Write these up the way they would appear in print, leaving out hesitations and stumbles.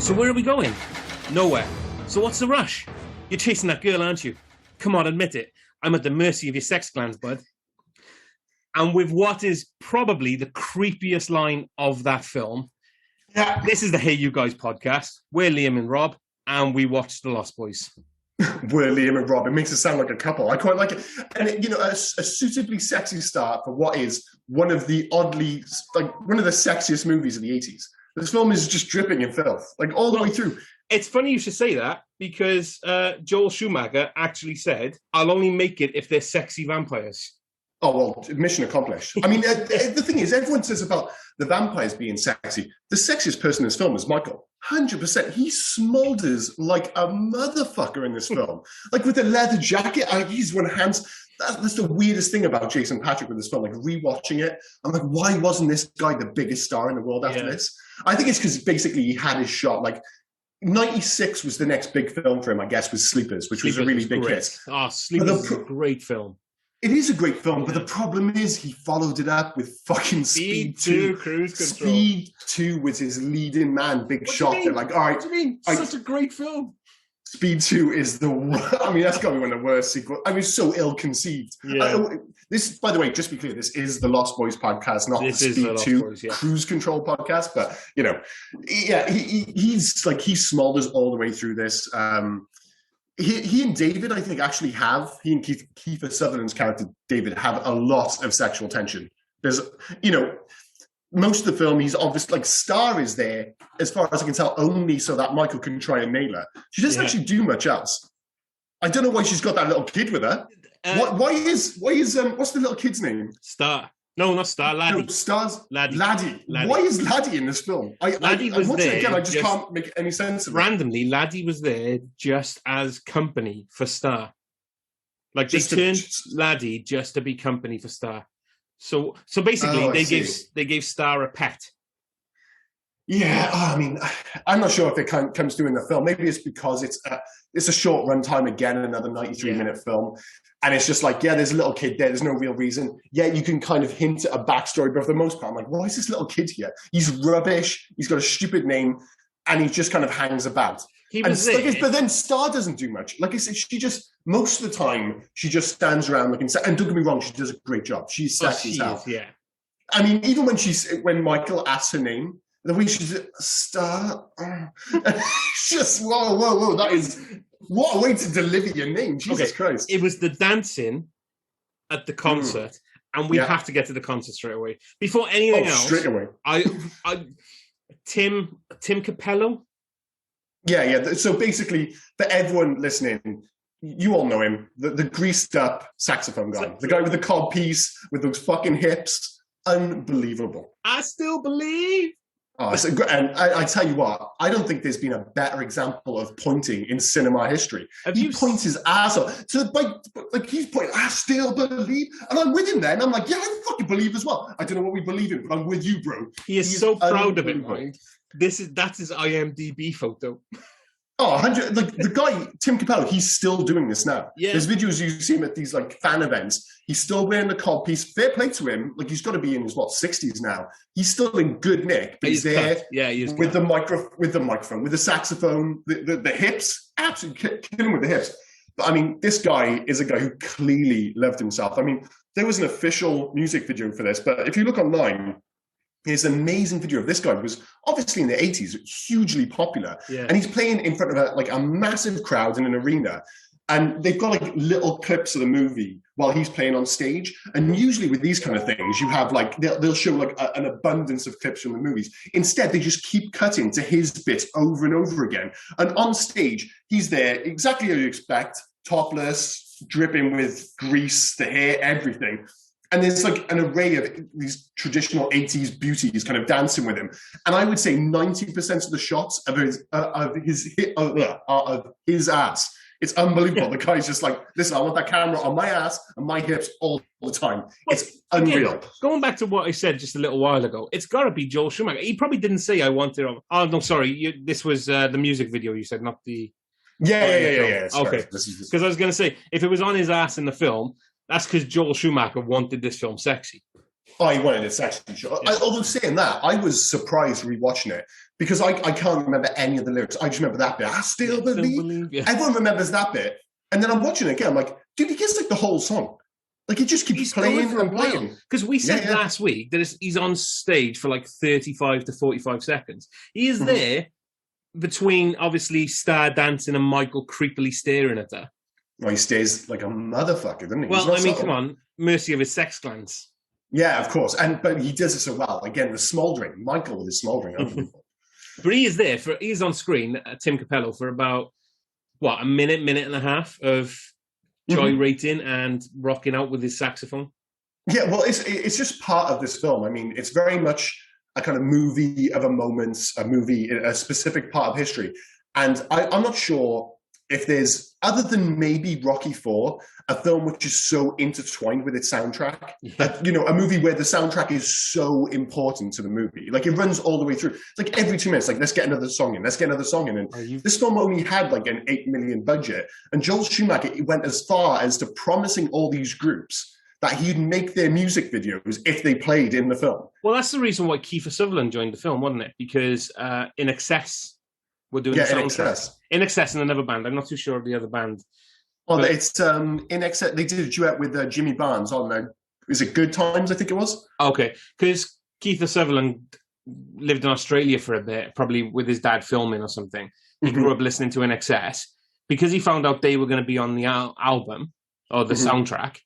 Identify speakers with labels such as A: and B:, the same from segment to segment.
A: So where are we going? Nowhere. So what's the rush? You're chasing that girl, aren't you? Come on, admit it. I'm at the mercy of your sex glands, bud. And with what is probably the creepiest line of that film, this is the Hey You Guys podcast. We're Liam and Rob, and we watched The Lost Boys.
B: We're Liam and Rob. It makes it sound like a couple. I quite like it. And, a suitably sexy start for what is one of the sexiest movies of the 80s. This film is just dripping in filth, all the way through.
A: It's funny you should say that, because Joel Schumacher actually said, I'll only make it if they're sexy vampires.
B: Oh, well, mission accomplished. I mean, the thing is, everyone says about the vampires being sexy. The sexiest person in this film is Michael. 100%. He smolders like a motherfucker in this film. With the leather jacket, he's one hands. That's the weirdest thing about Jason Patric with this film. Rewatching it, I'm like, why wasn't this guy the biggest star in the world after this? I think it's because basically he had his shot. 96 was the next big film for him, I guess, was Sleepers, which was a really big hit.
A: Oh, Sleepers is a great film.
B: It is a great film, but the problem is he followed it up with fucking Speed 2.
A: Cruise Control.
B: Speed 2 was his leading man, big shot. They're like, all right.
A: What do you mean? Such a great film.
B: Speed 2 is that's got to be one of the worst sequels. It's so ill-conceived. Yeah. This, by the way, just to be clear, this is the Lost Boys podcast, not the Speed 2 Cruise Control podcast. But, he smolders all the way through this. He and David, I think, actually he and Kiefer Sutherland's character, David, have a lot of sexual tension. There's, most of the film, he's obviously, Star is there, as far as I can tell, only so that Michael can try and nail her. She doesn't actually do much else. I don't know why she's got that little kid with her. Why is what's the little kid's name?
A: Star. No, not Star, Laddie.
B: No, Star's
A: Laddie.
B: Why is Laddie in this film?
A: Laddie was there.
B: Again, I just can't make any sense of it.
A: Randomly, Laddie was there just as company for Star. They turned Laddie just to be company for Star. So basically, they gave Star a pet.
B: Yeah, I'm not sure if it comes through in the film. Maybe it's because it's a short runtime again, another 93-minute film. And it's just there's a little kid there. There's no real reason. Yeah, you can kind of hint at a backstory, but for the most part, I'm like, why is this little kid here? He's rubbish. He's got a stupid name, and he just kind of hangs about. But then Star doesn't do much. Like I said, she just, most of the time, she just stands around looking, and don't get me wrong, she does a great job. She's sexy as hell.
A: Yeah.
B: Even when Michael asks her name, the way she's Star, it's just, whoa, that is... What a way to deliver your name, Jesus Christ.
A: It was the dancing at the concert, and we have to get to the concert straight away. Before anything else,
B: straight away.
A: Tim Capello?
B: Yeah. So basically, for everyone listening, you all know him, the greased up saxophone guy, the guy with the cod piece, with those fucking hips. Unbelievable.
A: I still believe.
B: Oh, and I tell you what, I don't think there's been a better example of pointing in cinema history. He points his ass off. So he's pointing, I still believe. And I'm with him then. I'm like, yeah, I fucking believe as well. I don't know what we believe in, but I'm with you, bro.
A: He's so proud of it, mind. That's his IMDb photo.
B: Oh, 100, the guy, Tim Capello, he's still doing this now.
A: Yeah.
B: There's videos you see him at these fan events. He's still wearing the cod piece. Fair play to him. He's got to be in his 60s now. He's still in good nick, but he's there with the microphone, with the saxophone, the hips, absolutely killing with the hips. But this guy is a guy who clearly loved himself. There was an official music video for this, but if you look online, there's an amazing video of this guy who was obviously in the 80s, hugely popular. Yeah. And he's playing in front of a massive crowd in an arena. And they've got little clips of the movie while he's playing on stage. And usually with these kind of things, you have they'll show an abundance of clips from the movies. Instead, they just keep cutting to his bit over and over again. And on stage, he's there exactly how you expect, topless, dripping with grease, the hair, everything. And there's an array of these traditional 80s beauties kind of dancing with him. And I would say 90% of the shots of his ass. It's unbelievable. The guy's just listen, I want that camera on my ass and my hips all the time. It's unreal.
A: Again, going back to what I said just a little while ago, it's got to be Joel Schumacher. He probably didn't say I wanted... Oh, no, sorry. This was the music video you said, not the...
B: Yeah.
A: Okay. Because I was going to say, if it was on his ass in the film, that's because Joel Schumacher wanted this film sexy.
B: Oh, he wanted a sexy show. Yeah. Although saying that, I was surprised rewatching it because I can't remember any of the lyrics. I just remember that bit. I still believe. Yeah. Everyone remembers that bit. And then I'm watching it again. I'm like, dude, he gets like the whole song. Like he just keeps playing and playing.
A: Because we said last week that he's on stage for like 35 to 45 seconds. He is there between obviously Star dancing and Michael creepily staring at her.
B: Well, he stays like a motherfucker, doesn't he?
A: Well, I mean, come on, mercy of his sex glands.
B: Yeah, of course, but he does it so well. Again, the smouldering, Michael with his smouldering.
A: But he is there he's on screen, Tim Capello, for about what, a minute and a half of gyrating and rocking out with his saxophone.
B: Yeah, well, it's just part of this film. I mean, it's very much a kind of movie of a moment, a specific part of history. And I'm not sure if there's, other than maybe Rocky IV, a film which is so intertwined with its soundtrack. You know, a movie where the soundtrack is so important to the movie. Like, it runs all the way through. It's like every 2 minutes, like, let's get another song in, let's get another song in. And this film only had like an $8 million budget. And Joel Schumacher went as far as to promising all these groups that he'd make their music videos if they played in the film.
A: Well, that's the reason why Kiefer Sutherland joined the film, wasn't it? Because In Excess were doing the soundtrack. In Excess and another band. I'm not too sure of the other band.
B: Oh, but it's In Excess. They did a duet with Jimmy Barnes on there. Is it Good Times, I think it was?
A: Okay, because Kiefer Sutherland lived in Australia for a bit, probably with his dad filming or something. He grew up listening to In Excess. Because he found out they were going to be on the album, or the soundtrack,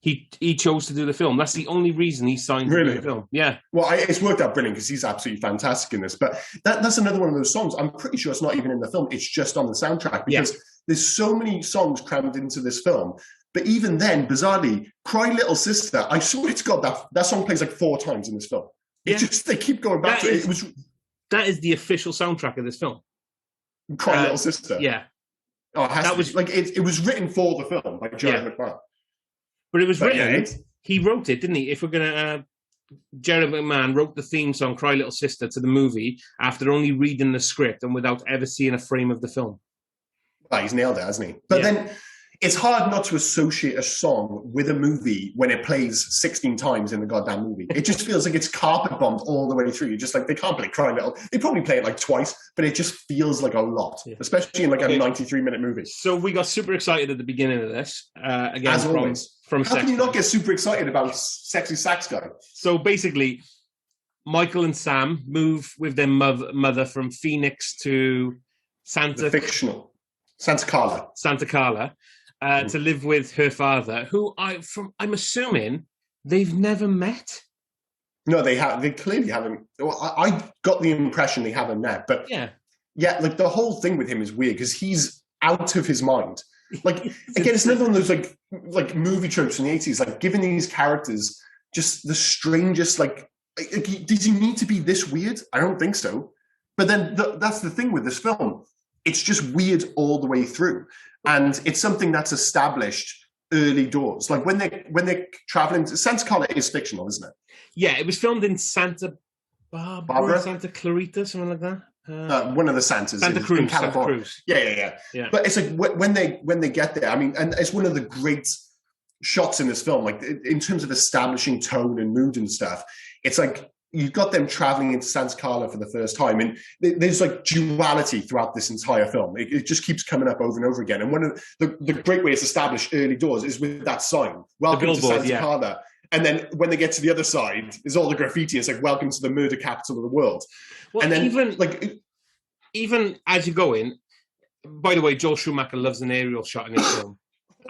A: he chose to do the film. That's the only reason he signed to do the film. Yeah.
B: Well, it's worked out brilliant because he's absolutely fantastic in this. But that's another one of those songs. I'm pretty sure it's not even in the film. It's just on the soundtrack because there's so many songs crammed into this film. But even then, bizarrely, Cry Little Sister, I swear to God, that song plays like 4 times in this film. They keep going back to it.
A: That is the official soundtrack of this film.
B: Cry Little Sister.
A: Yeah.
B: Oh, it was written for the film by Jerry McMahon.
A: But it was written. He wrote it, didn't he? If we're gonna, Jerry McMahon wrote the theme song "Cry Little Sister" to the movie after only reading the script and without ever seeing a frame of the film.
B: Oh, he's nailed it, hasn't he? But then it's hard not to associate a song with a movie when it plays 16 times in the goddamn movie. It just feels like it's carpet bombed all the way through. You're just like, they can't play Cry Little. They probably play it like twice, but it just feels like a lot, especially in like a 93-minute movie.
A: So we got super excited at the beginning of this. Again,
B: as always. How can you not get super excited about Sexy Sax Guy?
A: So basically, Michael and Sam move with their mother from Phoenix to Santa Carla. To live with her father, who I'm assuming they've never met.
B: No, they have. They clearly haven't. Well, I got the impression they haven't met, but yeah, like the whole thing with him is weird because he's out of his mind. Like again, it's another one of those like movie tropes in the 80s, like giving these characters just the strangest. Like, does he need to be this weird? I don't think so. But then that's the thing with this film. It's just weird all the way through. And it's something that's established early doors. Like when they're traveling to Santa Carla is fictional, isn't it?
A: Yeah, it was filmed in Santa Barbara, Santa Clarita, something like that.
B: One of the Santas
A: in California.
B: Santa Cruz. Yeah. But it's like when they get there, I mean, and it's one of the great shots in this film, like in terms of establishing tone and mood and stuff. It's like you've got them traveling into Santa Carla for the first time, and there's like duality throughout this entire film. It just keeps coming up over and over again. And one of the great ways to establish early doors is with that sign, "Welcome to Santa Carla." And then when they get to the other side, there's all the graffiti. It's like, "Welcome to the murder capital of the world."
A: Well, and then even as you go in, by the way, Joel Schumacher loves an aerial shot in his film.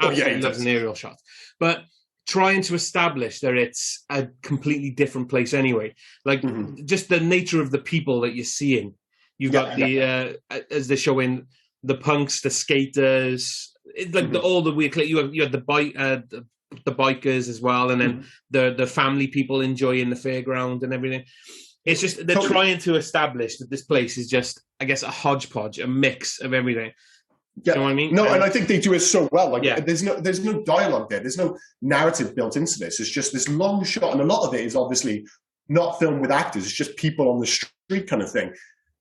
A: Absolutely loves an aerial shot. But trying to establish that it's a completely different place anyway. Like just the nature of the people that you're seeing. You've got as they're showing, the punks, the skaters, like all the weird. You had the bikers as well, and then the family people enjoying the fairground and everything. It's just they're trying to establish that this place is just, I guess, a hodgepodge, a mix of everything.
B: Yeah.
A: You know what I mean?
B: No, and I think they do it so well. Like, there's no dialogue there. There's no narrative built into this. It's just this long shot, and a lot of it is obviously not filmed with actors. It's just people on the street kind of thing.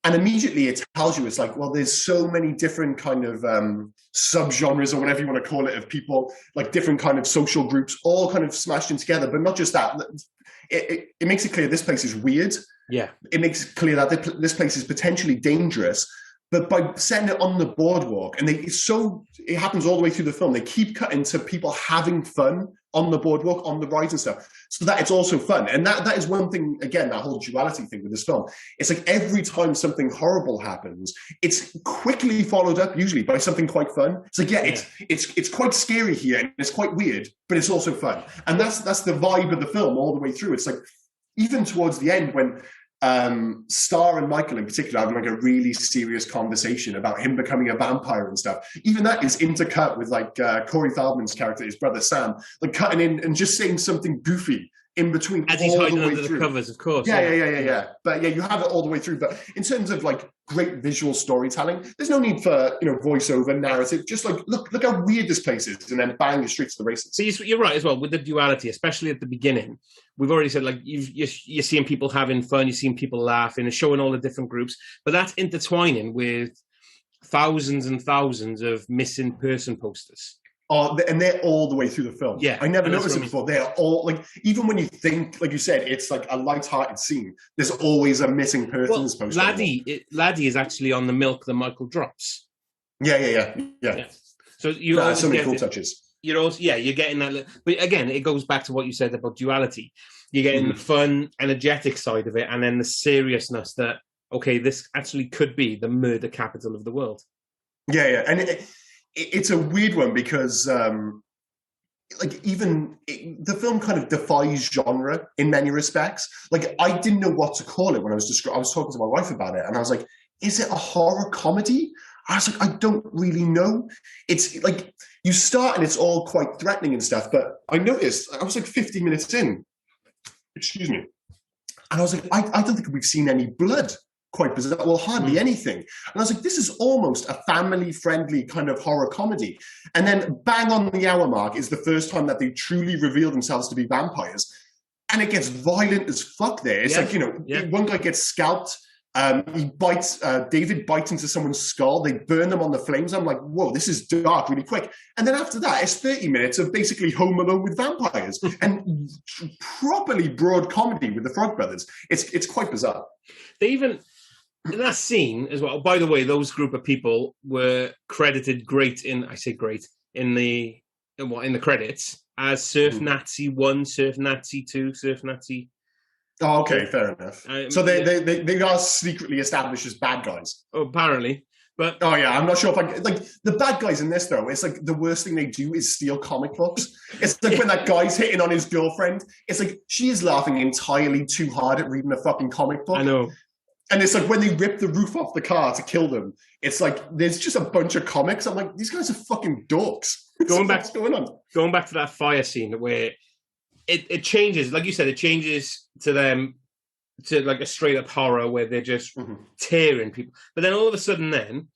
B: And immediately it tells you, it's like, well, there's so many different kind of subgenres or whatever you want to call it of people, like different kind of social groups, all kind of smashed in together. But not just that. It makes it clear this place is weird.
A: Yeah.
B: It makes it clear that this place is potentially dangerous. But by setting it on the boardwalk, and it happens all the way through the film, they keep cutting to people having fun on the boardwalk, on the rides and stuff, so that it's also fun. And that is one thing, again, that whole duality thing with this film. It's like every time something horrible happens, it's quickly followed up, usually, by something quite fun. It's like, it's quite scary here, and it's quite weird, but it's also fun. And that's the vibe of the film all the way through. It's like, even towards the end, when Star and Michael in particular having like a really serious conversation about him becoming a vampire and stuff. Even that is intercut with like Corey Feldman's character, his brother Sam, like cutting in and just saying something goofy in between.
A: As he's hiding under the covers, of course.
B: Yeah. But yeah, you have it all the way through. But in terms of like great visual storytelling, there's no need for, voiceover narrative. Just like look how weird this place is, and then bang, you're straight to the races.
A: So you're right as well with the duality, especially at the beginning. We've already said, like, you're seeing people having fun, you're seeing people laughing, and showing all the different groups, but that's intertwining with thousands and thousands of missing person posters.
B: Oh, and they're all the way through the film.
A: Yeah,
B: I never noticed it before. They're all, like, even when you think, like you said, it's like a light-hearted scene, there's always a missing person's poster.
A: Laddie is actually on the milk that Michael drops.
B: Yeah.
A: So you
B: so many cool touches.
A: You're getting that. But again, it goes back to what you said about duality. You're getting the fun, energetic side of it, and then the seriousness that, okay, this actually could be the murder capital of the world.
B: Yeah. And it's a weird one because, the film kind of defies genre in many respects. Like, I didn't know what to call it when I was talking to my wife about it, and I was like, is it a horror comedy? I was like, I don't really know. It's like, you start and it's all quite threatening and stuff, but I noticed, I was like 50 minutes in, excuse me, and I was like, I don't think we've seen any blood, quite bizarre, well, hardly anything. And I was like, this is almost a family-friendly kind of horror comedy. And then bang on the hour mark is the first time that they truly reveal themselves to be vampires. And it gets violent as fuck there. It's one guy gets scalped. David bites into someone's skull. They burn them on the flames. I'm like, whoa, this is dark really quick. And then after that, it's 30 minutes of basically Home Alone with vampires and properly broad comedy with the Frog Brothers. It's quite bizarre.
A: They even, in that scene as well, by the way, those group of people were credited in the credits as Surf Nazi 1, Surf Nazi 2, Surf Nazi.
B: Oh, okay, fair enough. So they are secretly established as bad guys.
A: Oh, apparently. But
B: oh yeah, I'm not sure if the bad guys in this though. It's like the worst thing they do is steal comic books. It's like when that guy's hitting on his girlfriend. It's like she is laughing entirely too hard at reading a fucking comic book.
A: I know.
B: And it's like when they rip the roof off the car to kill them. It's like there's just a bunch of comics. I'm like, these guys are fucking dorks. What's going on? Going
A: back to that fire scene where it changes, like you said, it changes to them to like a straight up horror where they're just tearing people. But then all of a sudden then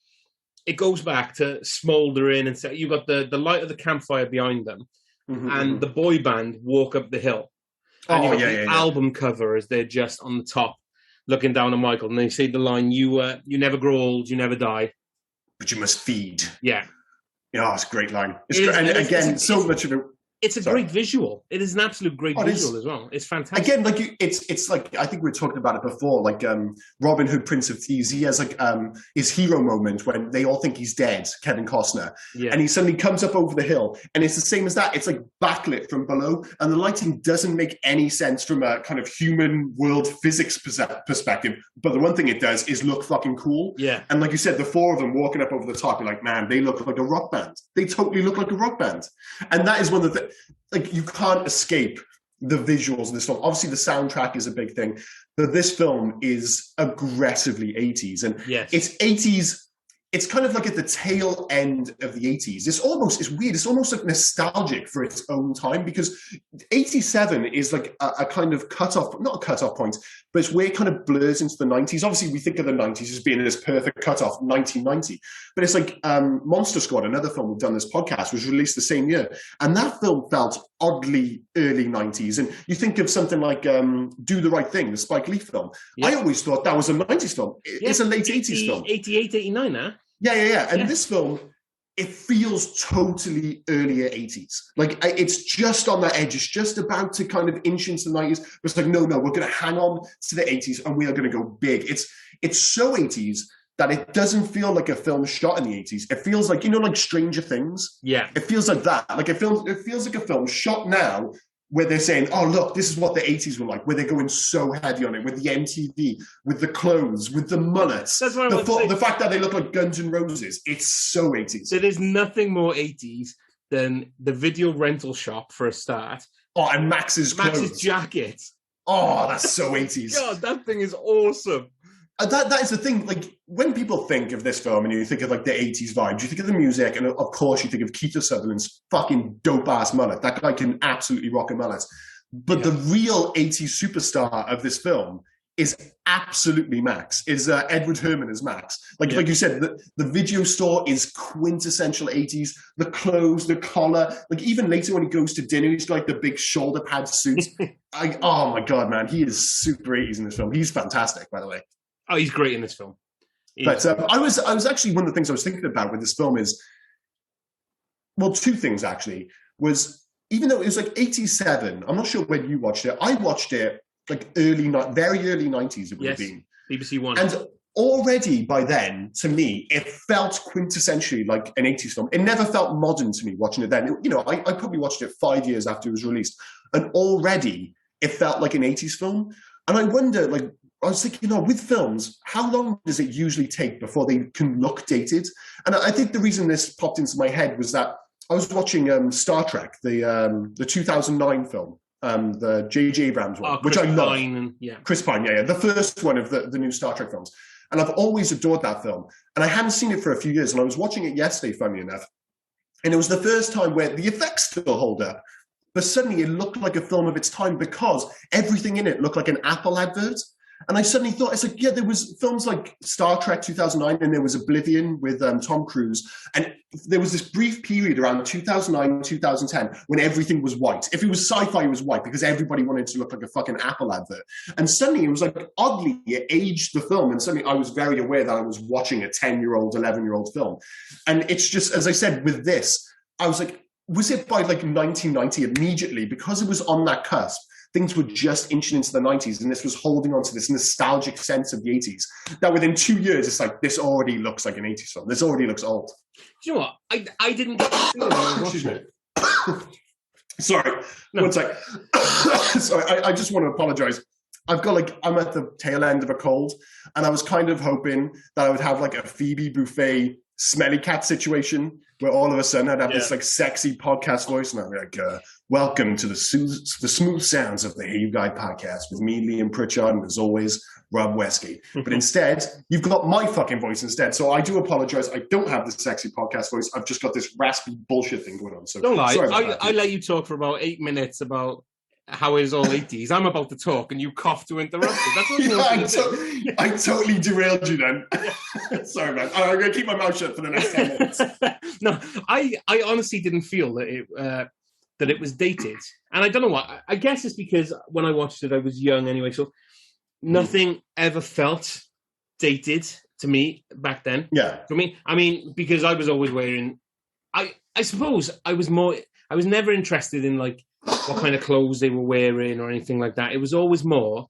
A: it goes back to smouldering, and so you've got the light of the campfire behind them and the boy band walk up the hill. And you've got the album cover as they're just on the top looking down on Michael, and they say the line, you never grow old, you never die.
B: But you must feed.
A: Yeah.
B: It's a great line. Much of it.
A: It's a great visual. It is an absolute great visual as well. It's fantastic.
B: Again, like it's like, I think we were talking about it before, like Robin Hood, Prince of Thieves. He has like his hero moment when they all think he's dead, Kevin Costner. Yeah. And he suddenly comes up over the hill, and it's the same as that. It's like backlit from below, and the lighting doesn't make any sense from a kind of human world physics perspective. But the one thing it does is look fucking cool.
A: Yeah.
B: And like you said, the four of them walking up over the top, you're like, man, they look like a rock band. They totally look like a rock band. And that is one of the like, you can't escape the visuals of this film. Obviously, the soundtrack is a big thing, but this film is aggressively 80s. And it's 80s. It's kind of like at the tail end of the 80s. It's weird. It's almost like nostalgic for its own time, because 87 is like a kind of not a cutoff point, but it's where it kind of blurs into the 90s. Obviously, we think of the 90s as being this perfect cutoff, 1990. But it's like Monster Squad, another film we've done this podcast, was released the same year. And that film felt oddly early 90s. And you think of something like Do the Right Thing, the Spike Lee film. Yeah. I always thought that was a 90s film. It's a late 80s film.
A: 88, 89 now.
B: Yeah. And this film, it feels totally earlier 80s. Like, it's just on that edge. It's just about to kind of inch into the 90s. But it's like, no, we're going to hang on to the 80s and we are going to go big. It's so 80s that it doesn't feel like a film shot in the 80s. It feels like, like Stranger Things?
A: Yeah.
B: It feels like that. Like, it feels like a film shot now where they're saying, oh, look, this is what the 80s were like, where they're going so heavy on it, with the MTV, with the clothes, with the mullets.
A: That's what
B: the fact that they look like Guns N' Roses. It's so 80s.
A: There is nothing more 80s than the video rental shop, for a start.
B: Oh, and Max's
A: jacket.
B: Oh, that's so 80s.
A: God, that thing is awesome.
B: That is the thing. Like, when people think of this film and you think of like the 80s vibes, you think of the music, and of course you think of Keith Sutherland's fucking dope-ass mullet. That guy can absolutely rock a mullet. But the real 80s superstar of this film is absolutely Max, is Edward Herrmann as Max. Like you said, the video store is quintessential 80s. The clothes, the collar, like even later when he goes to dinner, he's got like the big shoulder pad suit. Oh my God, man, he is super 80s in this film. He's fantastic, by the way.
A: Oh, he's great in this film.
B: But I was actually, one of the things I was thinking about with this film is, well, two things actually, was even though it was like 87, I'm not sure when you watched it, I watched it like very early 90s it would have been.
A: BBC One.
B: And already by then, to me, it felt quintessentially like an 80s film. It never felt modern to me watching it then. I probably watched it 5 years after it was released, and already it felt like an 80s film. And I wonder, like, I was thinking, with films, how long does it usually take before they can look dated? And I think the reason this popped into my head was that I was watching Star Trek, the 2009 film, the J.J. Abrams one, which I love. Chris Pine, yeah. The first one of the new Star Trek films. And I've always adored that film. And I hadn't seen it for a few years, and I was watching it yesterday, funny enough. And it was the first time where the effects still hold up, but suddenly it looked like a film of its time because everything in it looked like an Apple advert. And I suddenly thought, it's like, there was films like Star Trek 2009, and there was Oblivion with Tom Cruise. And there was this brief period around 2009, 2010, when everything was white. If it was sci-fi, it was white because everybody wanted to look like a fucking Apple advert. And suddenly it was like, oddly, it aged the film. And suddenly I was very aware that I was watching a 10-year-old, 11-year-old film. And it's just, as I said, with this, I was like, was it by like 1990 immediately? Because it was on that cusp. Things were just inching into the 90s, and this was holding on to this nostalgic sense of the 80s, that within 2 years, it's like, this already looks like an 80s film. This already looks old.
A: Do you know what? I didn't get the feeling.
B: Excuse me. Sorry. No. 1 sec. Sorry, I just want to apologize. I'm at the tail end of a cold, and I was kind of hoping that I would have like a Phoebe Buffay smelly cat situation where all of a sudden I'd have this like sexy podcast voice, and I'd be like, welcome to the smooth sounds of the Hey You Guy podcast with me, Liam Pritchard, and as always, Rob Westgate. But instead, you've got my fucking voice instead. So I do apologize. I don't have the sexy podcast voice. I've just got this raspy bullshit thing going on. So
A: don't lie. I let you talk for about 8 minutes about how it is all 80s. I'm about to talk and you cough to interrupt it. That's what
B: I totally derailed you then. Sorry, man. I'm going to keep my mouth shut for the next 10 minutes.
A: No, I honestly didn't feel that it was dated. And I don't know why. I guess it's because when I watched it, I was young anyway. So nothing ever felt dated to me back then.
B: Yeah.
A: For me, I mean, because I was always wearing, I suppose I was never interested in like what kind of clothes they were wearing or anything like that. It was always more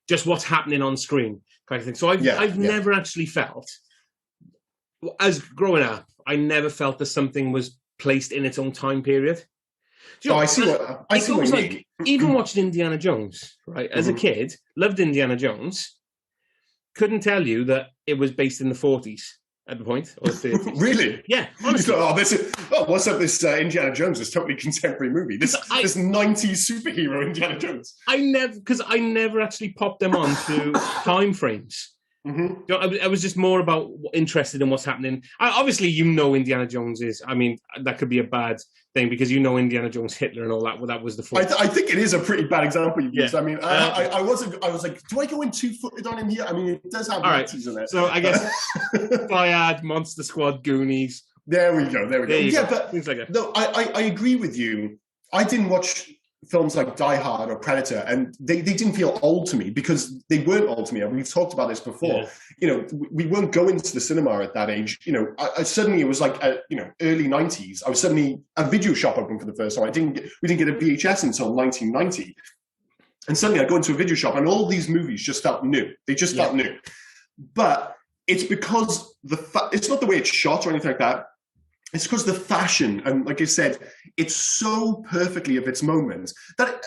A: just what's happening on screen kind of thing. So I've never actually felt, as growing up, I never felt that something was placed in its own time period. You know,
B: I see what you mean.
A: Even watching Indiana Jones, right? As a kid, loved Indiana Jones. Couldn't tell you that it was based in the 40s at the point, or the 30s.
B: Really?
A: Yeah, honestly.
B: What's up? This Indiana Jones is totally contemporary movie. This 90s superhero Indiana Jones.
A: I never actually popped them on to time frames. Mm-hmm. You know, I was just more about interested in what's happening. Obviously, Indiana Jones is. I mean, that could be a bad thing because Indiana Jones, Hitler, and all that. Well, that was the.
B: I think it is a pretty bad example you used. I mean, I was like, do I go in 2-footed on him here? I mean, it does have Nazis in it.
A: So I guess Triad, Monster Squad, Goonies.
B: There we go.
A: Yeah, but things like that.
B: No, I agree with you I didn't watch films like Die Hard or Predator, and they didn't feel old to me because they weren't old to me. We've talked about this before. Yeah. You know, we weren't going to the cinema at that age. You know, I suddenly it was like, early 90s. I was suddenly a video shop open for the first time. We didn't get a VHS until 1990. And suddenly I go into a video shop and all these movies just felt new. They just felt new. But it's because it's not the way it's shot or anything like that. It's because the fashion, and like I said, it's so perfectly of its moment that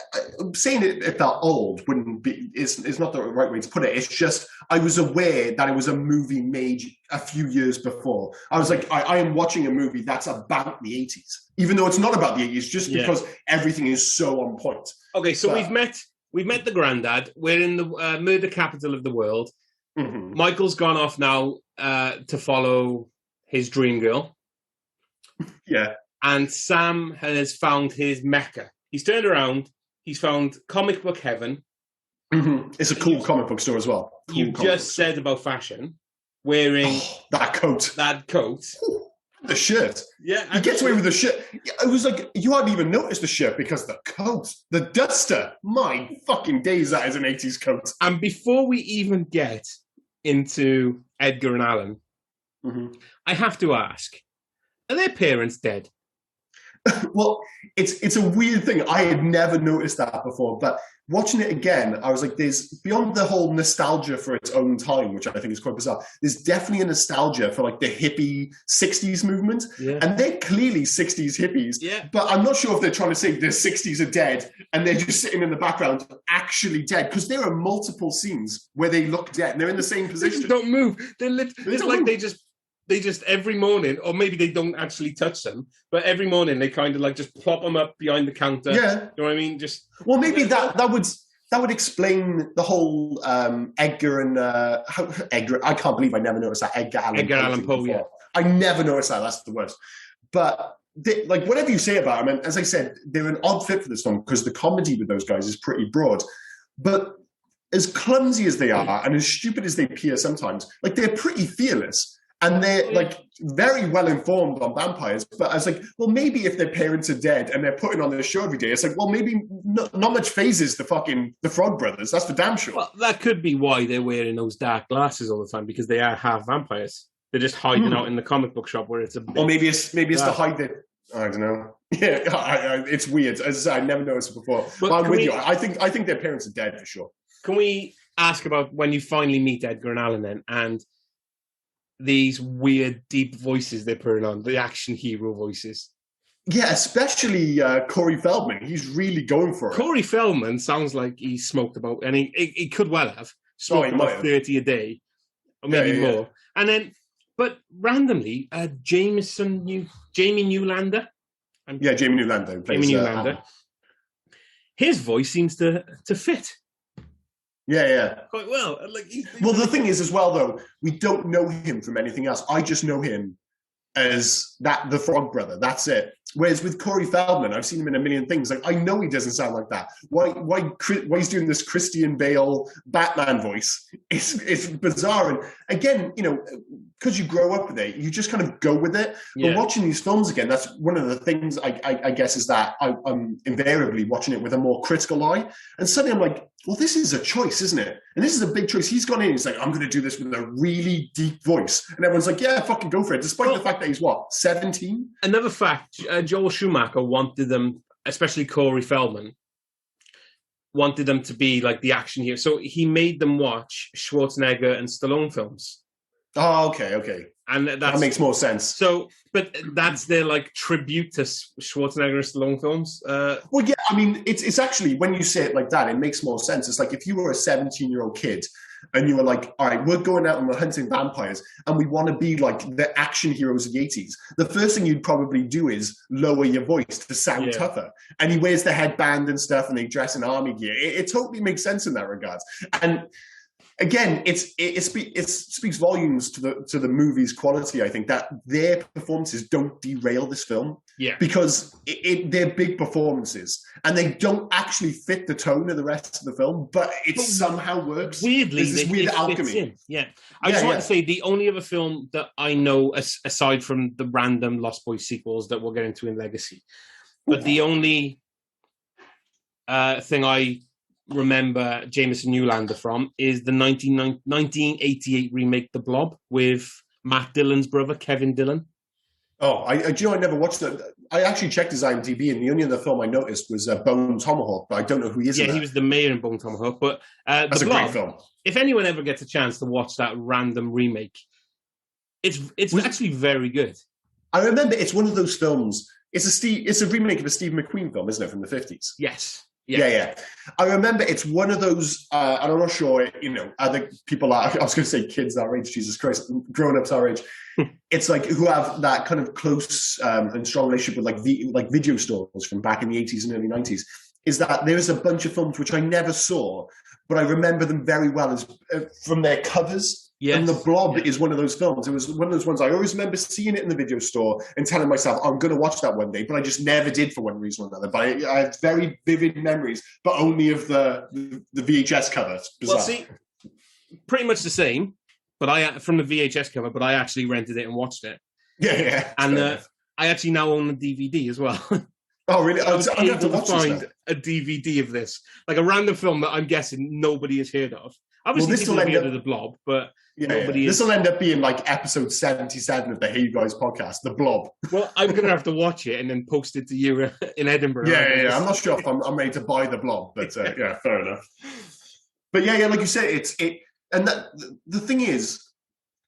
B: saying it felt old wouldn't be, is not the right way to put it. It's just, I was aware that it was a movie made a few years before. I was like, I am watching a movie that's about the 80s, even though it's not about the 80s, just because everything is so on point.
A: Okay, so we've met the granddad. We're in the murder capital of the world. Mm-hmm. Michael's gone off now to follow his dream girl.
B: Yeah.
A: And Sam has found his Mecca. He's turned around. He's found comic book heaven.
B: Mm-hmm. It's a cool comic book store as well.
A: You just said about fashion. Wearing
B: that coat. The shirt.
A: Yeah.
B: He gets away with the shirt. It was like, you hardly even noticed the shirt because the coat, the duster. My fucking days, that is an 80s coat.
A: And before we even get into Edgar and Allan, I have to ask, are their parents dead?
B: Well, it's a weird thing. I had never noticed that before, but watching it again, I was like, there's, beyond the whole nostalgia for its own time, which I think is quite bizarre, there's definitely a nostalgia for like the hippie 60s movement. Yeah. And they're clearly 60s hippies.
A: Yeah.
B: But I'm not sure if they're trying to say the 60s are dead and they're just sitting in the background actually dead, because there are multiple scenes where they look dead and they're in the same position.
A: They just don't move. It's like they just every morning, or maybe they don't actually touch them, but every morning they kind of like just plop them up behind the counter.
B: Yeah.
A: You know what I mean?
B: Well, maybe that would explain the whole Edgar and Edgar. I can't believe I never noticed that Edgar Allan Poe. Yeah. I never noticed that. That's the worst. But like whatever you say about them, and as I said, they're an odd fit for this film because the comedy with those guys is pretty broad. But as clumsy as they are and as stupid as they appear sometimes, like they're pretty fearless. And they're like very well informed on vampires, but I was like, well, maybe if their parents are dead and they're putting on their show every day, it's like, well, maybe not much phases the Frog Brothers. That's for damn sure.
A: Well, that could be why they're wearing those dark glasses all the time, because they are half vampires. They're just hiding out in the comic book shop where it's a.
B: Or maybe it's to hide it. I don't know. Yeah, it's weird. As I said, I never noticed it before. But I'm with you. I think their parents are dead for sure.
A: Can we ask about when you finally meet Edgar and Allan then, and these weird, deep voices they're putting on, the action hero voices?
B: Yeah, especially Corey Feldman. He's really going for it.
A: Corey Feldman sounds like he smoked about, and he could well have smoked about 30 a day, or maybe more. And then, but randomly, Jamie Newlander.
B: Jamie Newlander.
A: Jamie Newlander. His voice seems to fit.
B: Yeah.
A: Quite well.
B: Well, the thing is as well, though, we don't know him from anything else. I just know him as the Frog Brother. That's it. Whereas with Corey Feldman, I've seen him in a million things. Like, I know he doesn't sound like that. Why he's doing this Christian Bale Batman voice? It's bizarre. And again, because you grow up with it, you just kind of go with it. Yeah. But watching these films again, that's one of the things I guess is that I'm invariably watching it with a more critical eye. And suddenly I'm like, well, this is a choice, isn't it? And this is a big choice. He's gone in, he's like, I'm going to do this with a really deep voice. And everyone's like, yeah, fucking go for it. Despite the fact that he's, 17?
A: Another fact, Joel Schumacher wanted them, especially Corey Feldman, wanted them to be like the action hero. So he made them watch Schwarzenegger and Stallone films.
B: Oh, okay.
A: And that
B: makes more sense.
A: So, but that's their like tribute to Schwarzenegger and Stallone films.
B: Well, yeah, I mean, it's actually, when you say it like that, it makes more sense. It's like if you were a 17-year-old kid and you were like, all right, we're going out and we're hunting vampires and we want to be like the action heroes of the 80s. The first thing you'd probably do is lower your voice to sound tougher. And he wears the headband and stuff and they dress in army gear. It totally makes sense in that regard. And again, it speaks volumes to the movie's quality. I think that their performances don't derail this film, because they're big performances and they don't actually fit the tone of the rest of the film, but somehow works.
A: Weirdly,
B: there's this weird alchemy.
A: I just want to say the only other film that I know, aside from the random Lost Boys sequels that we'll get into in Legacy, but the only thing I remember Jameson Newlander from is the 1988 remake The Blob with Matt Dillon's brother, Kevin Dillon.
B: Oh, I never watched it. I actually checked his IMDb, and the only other film I noticed was Bone Tomahawk, but I don't know who he is.
A: Yeah, he was the mayor in Bone Tomahawk. But
B: that's
A: The
B: a
A: Blob,
B: great film.
A: If anyone ever gets a chance to watch that random remake, it's actually very good.
B: I remember it's one of those films. It's a remake of a Steve McQueen film, isn't it, from the 50s?
A: Yes.
B: Yeah. I remember it's one of those, and I'm not sure, other people are, I was going to say kids our age, Jesus Christ, grown-ups our age. It's like who have that kind of close and strong relationship with like video stores from back in the 80s and early 90s, is that there's a bunch of films which I never saw, but I remember them very well as from their covers. Yes. And The Blob is one of those films. It was one of those ones I always remember seeing it in the video store and telling myself, I'm going to watch that one day, but I just never did for one reason or another. But I have very vivid memories, but only of the VHS cover.
A: Well, see, pretty much the same, but from the VHS cover, but I actually rented it and watched it.
B: Yeah.
A: And I actually now own a DVD as well.
B: Oh, really?
A: I was able to find a DVD of this, like a random film that I'm guessing nobody has heard of. Obviously, this will end up The Blob, but
B: this will end up being like episode 77 of the Hey You Guys podcast, The Blob.
A: Well, I'm going to have to watch it and then post it to you in Edinburgh.
B: Yeah. I'm not sure if I'm ready to buy The Blob, but yeah, fair enough. But yeah, like you said, the thing is,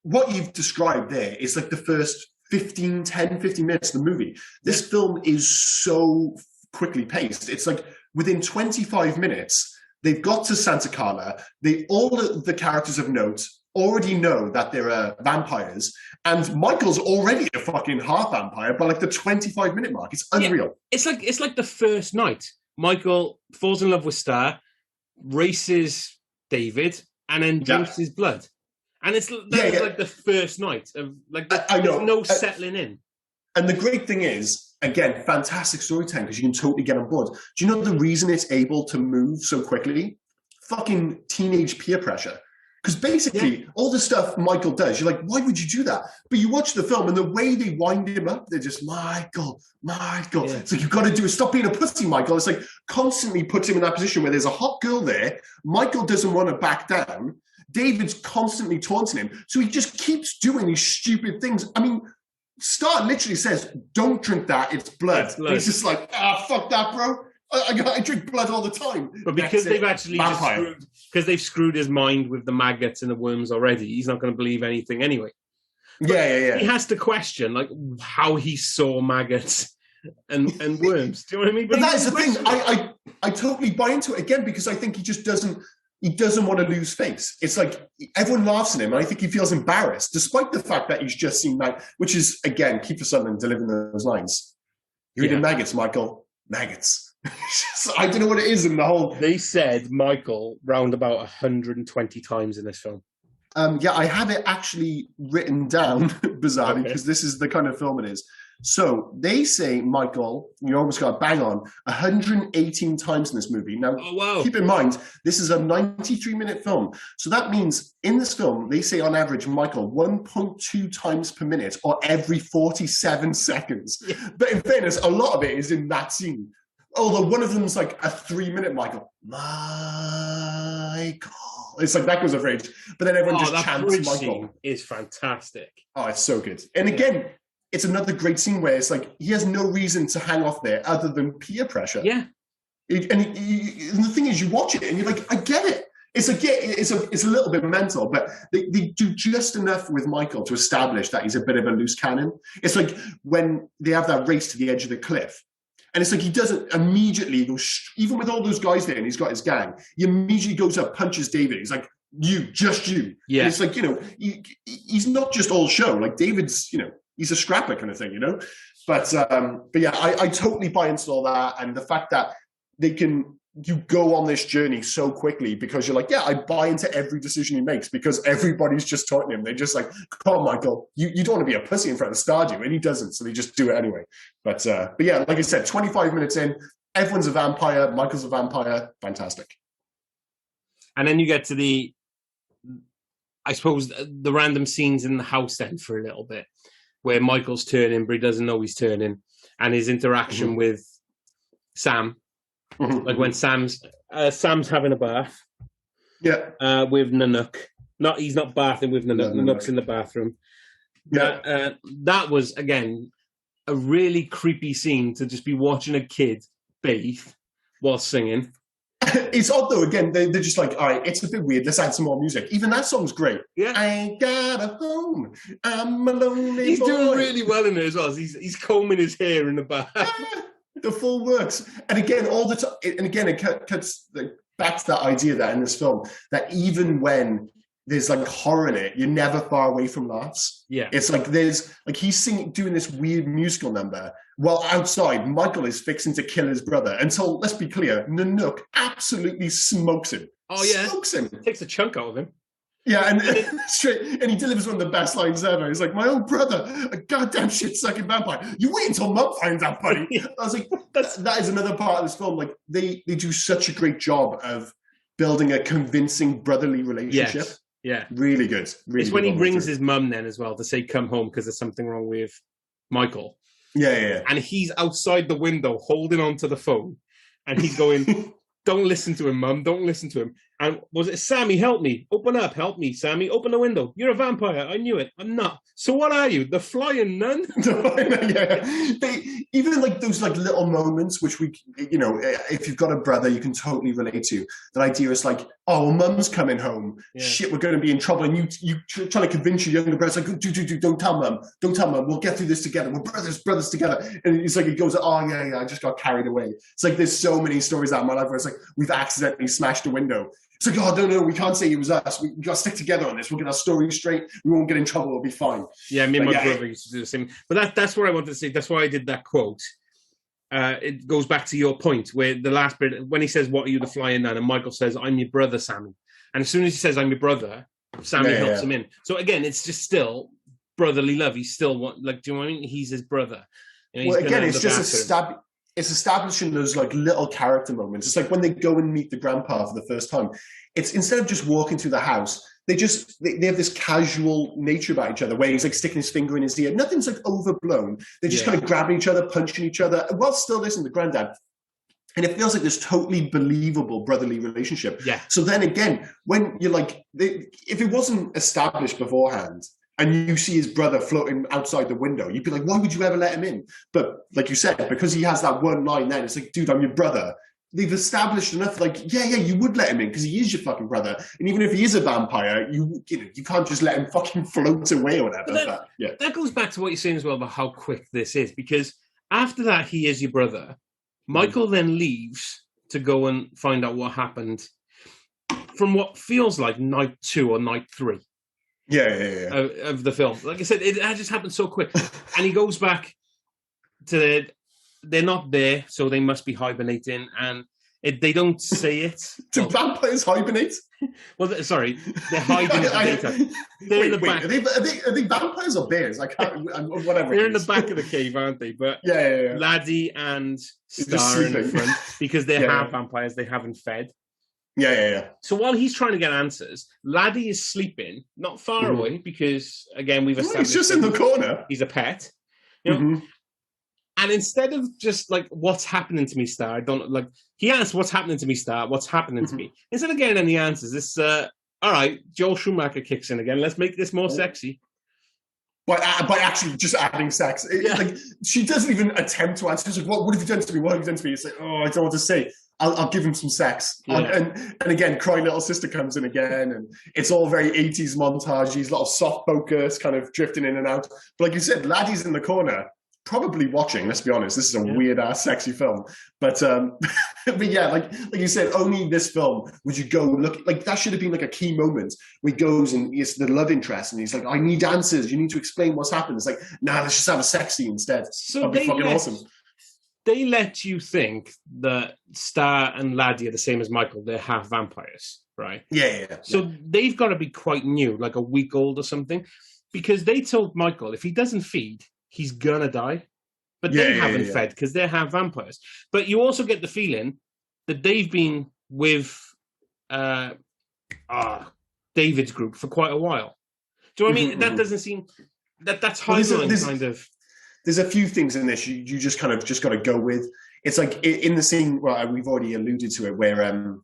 B: what you've described there is like the first 10, 15 minutes of the movie. This film is so quickly paced. It's like within 25 minutes, they've got to Santa Carla. All the characters of note already know that there are vampires, and Michael's already a fucking half vampire by like the 25-minute mark. It's unreal.
A: Yeah, it's like the first night. Michael falls in love with Star, races David, and then drinks his blood. And it's like the first night of like there's no settling in.
B: And the great thing is, again, fantastic storytelling because you can totally get on board. Do you know the reason it's able to move so quickly? Fucking teenage peer pressure. Because basically, all the stuff Michael does, you're like, why would you do that? But you watch the film and the way they wind him up, they're just, Michael. Yeah. It's like, you've got to do it. Stop being a pussy, Michael. It's like constantly puts him in that position where there's a hot girl there. Michael doesn't want to back down. David's constantly taunting him. So he just keeps doing these stupid things. I mean, Star literally says, don't drink that, it's blood. He's just like, fuck that, bro. I drink blood all the time.
A: But because they've actually they've screwed his mind with the maggots and the worms already, he's not going to believe anything anyway. But
B: yeah.
A: He has to question like how he saw maggots and worms. Do you know what I mean?
B: But that is the thing. I totally buy into it again because I think he just doesn't want to lose face. It's like everyone laughs at him, and I think he feels embarrassed, despite the fact that he's just seen which is, again, Kiefer Sutherland delivering those lines. You're eating maggots, Michael. Maggots. I don't know what it is in the whole...
A: They said Michael round about 120 times in this film.
B: I have it actually written down, bizarrely, because this is the kind of film it is. So they say Michael, you almost got bang on, 118 times in this movie. Now, keep in mind, this is a 93-minute film. So that means in this film, they say on average, Michael, 1.2 times per minute or every 47 seconds. Yeah. But in fairness, a lot of it is in that scene. Although one of them's like a 3-minute Michael. It's like that goes over age. But then everyone just chants Michael.
A: Scene is fantastic.
B: Oh, it's so good. And again, it's another great scene where it's like he has no reason to hang off there other than peer pressure.
A: Yeah.
B: And the thing is, you watch it and you're like, I get it. It's a little bit mental, but they do just enough with Michael to establish that he's a bit of a loose cannon. It's like when they have that race to the edge of the cliff. And it's like he doesn't immediately go, even with all those guys there and he's got his gang, he immediately goes up, punches David. He's like, just you.
A: Yeah.
B: And it's like, he's not just all show. Like David's, he's a scrapper kind of thing, But yeah, I totally buy into all that. And the fact that you go on this journey so quickly because you're like, yeah, I buy into every decision he makes because everybody's just taunting him. They're just like, come on, Michael, you don't want to be a pussy in front of the Stardew. And he doesn't, so they just do it anyway. But yeah, like I said, 25 minutes in, everyone's a vampire, Michael's a vampire, fantastic.
A: And then you get to I suppose, the random scenes in the house then for a little bit, where Michael's turning, but he doesn't know he's turning, and his interaction with Sam, like when Sam's having a bath.
B: Yeah.
A: With Nanook. He's not bathing with Nanook. Nanook's in the bathroom.
B: Yeah.
A: That was, again, a really creepy scene to just be watching a kid bathe while singing.
B: It's odd though. Again, they're just like, all right, it's a bit weird. Let's add some more music. Even that song's great.
A: Yeah,
B: I ain't got a home. I'm a lonely
A: He's
B: boy.
A: doing really well in it as well. He's combing his hair in the bath.
B: The full works. And again, all the time. And again, it cuts back to that idea that in this film, that even when there's like horror in it, you're never far away from laughs.
A: Yeah,
B: it's like he's doing this weird musical number while outside Michael is fixing to kill his brother. Until, let's be clear, Nanook absolutely smokes him.
A: Oh yeah,
B: smokes him.
A: Takes a chunk out of him.
B: Yeah, and he delivers one of the best lines ever. He's like, "My own brother, a goddamn shit-sucking vampire. You wait until Mum finds out, buddy." I was like, that is another part of this film. Like they do such a great job of building a convincing brotherly relationship.
A: Yes. Yeah,
B: really good. Really
A: it's when he rings his mum then as well to say come home because there's something wrong with Michael.
B: Yeah.
A: And he's outside the window holding onto the phone, and he's going, "Don't listen to him, Mum. Don't listen to him." And was it Sammy? Help me! Open up! Help me, Sammy! Open the window! You're a vampire. I knew it. I'm not. So what are you? The flying nun?
B: Yeah. Even like those like little moments, which we, if you've got a brother, you can totally relate to. That idea is like, oh, well, Mum's coming home. Yeah. Shit, we're going to be in trouble. And you trying to convince your younger brother, like, don't tell Mum. Don't tell Mum. We'll get through this together. We're brothers together. And it's like, he goes, oh, yeah, I just got carried away. It's like, there's so many stories out of my life where it's like, we've accidentally smashed a window. It's like, oh, no, we can't say it was us. We got to stick together on this. We'll get our story straight. We won't get in trouble. We'll be fine.
A: Yeah, me and my brother used to do the same. But that's what I wanted to say. That's why I did that quote. It goes back to your point where the last bit, when he says, "What are you, the flying nun?" and Michael says, "I'm your brother, Sammy." And as soon as he says, "I'm your brother," Sammy helps him in. So again, it's just still brotherly love. He's still do you know what I mean? He's his brother.
B: Well, again, it's just it's establishing those like little character moments. It's like when they go and meet the grandpa for the first time. It's instead of just walking through the house, they have this casual nature about each other where he's like sticking his finger in his ear. Nothing's like overblown. They're just kind of grabbing each other, punching each other, while still listening to Granddad. And it feels like this totally believable brotherly relationship.
A: Yeah.
B: So then again, when you're like, if it wasn't established beforehand, and you see his brother floating outside the window, you'd be like, why would you ever let him in? But like you said, because he has that one line then, it's like, dude, I'm your brother. They've established enough, like, yeah, you would let him in because he is your fucking brother. And even if he is a vampire, you can't just let him fucking float away or whatever.
A: That goes back to what you're saying as well about how quick this is, because after that, he is your brother. Michael then leaves to go and find out what happened from what feels like night 2 or night 3. Of the film. Like I said, it just happened so quick. And he goes back to they're not there, so they must be hibernating, and they don't say it.
B: Do vampires hibernate?
A: Well, sorry, they're hiding in the daytime. They're in the back.
B: Are they vampires or bears? I can't. Whatever.
A: They're in the back of the cave, aren't they? But Laddie and Star in the front because they have vampires. They haven't fed.
B: Yeah.
A: So while he's trying to get answers, Laddie is sleeping not far away because, again, we've established
B: he's just in the corner.
A: He's a pet, you know. And instead of just like, "What's happening to me, Star?" He asks, "What's happening to me, Star? What's happening to me?" Instead of getting any answers, this all right, Joel Schumacher kicks in again. Let's make this more sexy.
B: By actually just adding sex. Like, she doesn't even attempt to answer. She's like, what have you done to me? What have you done to me? It's like, oh, I don't know what to say. I'll give him some sex. And again, crying little sister comes in again, and it's all very 80s montages, a lot of soft focus kind of drifting in and out. But like you said, Laddie's in the corner, probably watching. Let's be honest, this is a weird ass sexy film. But yeah, like you said, only this film would you go look. Like, that should have been like a key moment where he goes and it's the love interest, and he's like, "I need answers. You need to explain what's happened." It's like, nah, let's just have a sex scene instead.
A: So
B: that'd be fucking awesome.
A: They let you think that Star and Laddie are the same as Michael. They're half vampires, right?
B: Yeah.
A: So they've got to be quite new, like a week old or something, because they told Michael if he doesn't feed, he's gonna die. But they haven't fed because they're half vampires. But you also get the feeling that they've been with David's group for quite a while. Do you know what I mean? That doesn't seem... That's Heidelin kind of...
B: there's a few things in this you just kind of just got to go with. It's like in the scene, well, we've already alluded to it, where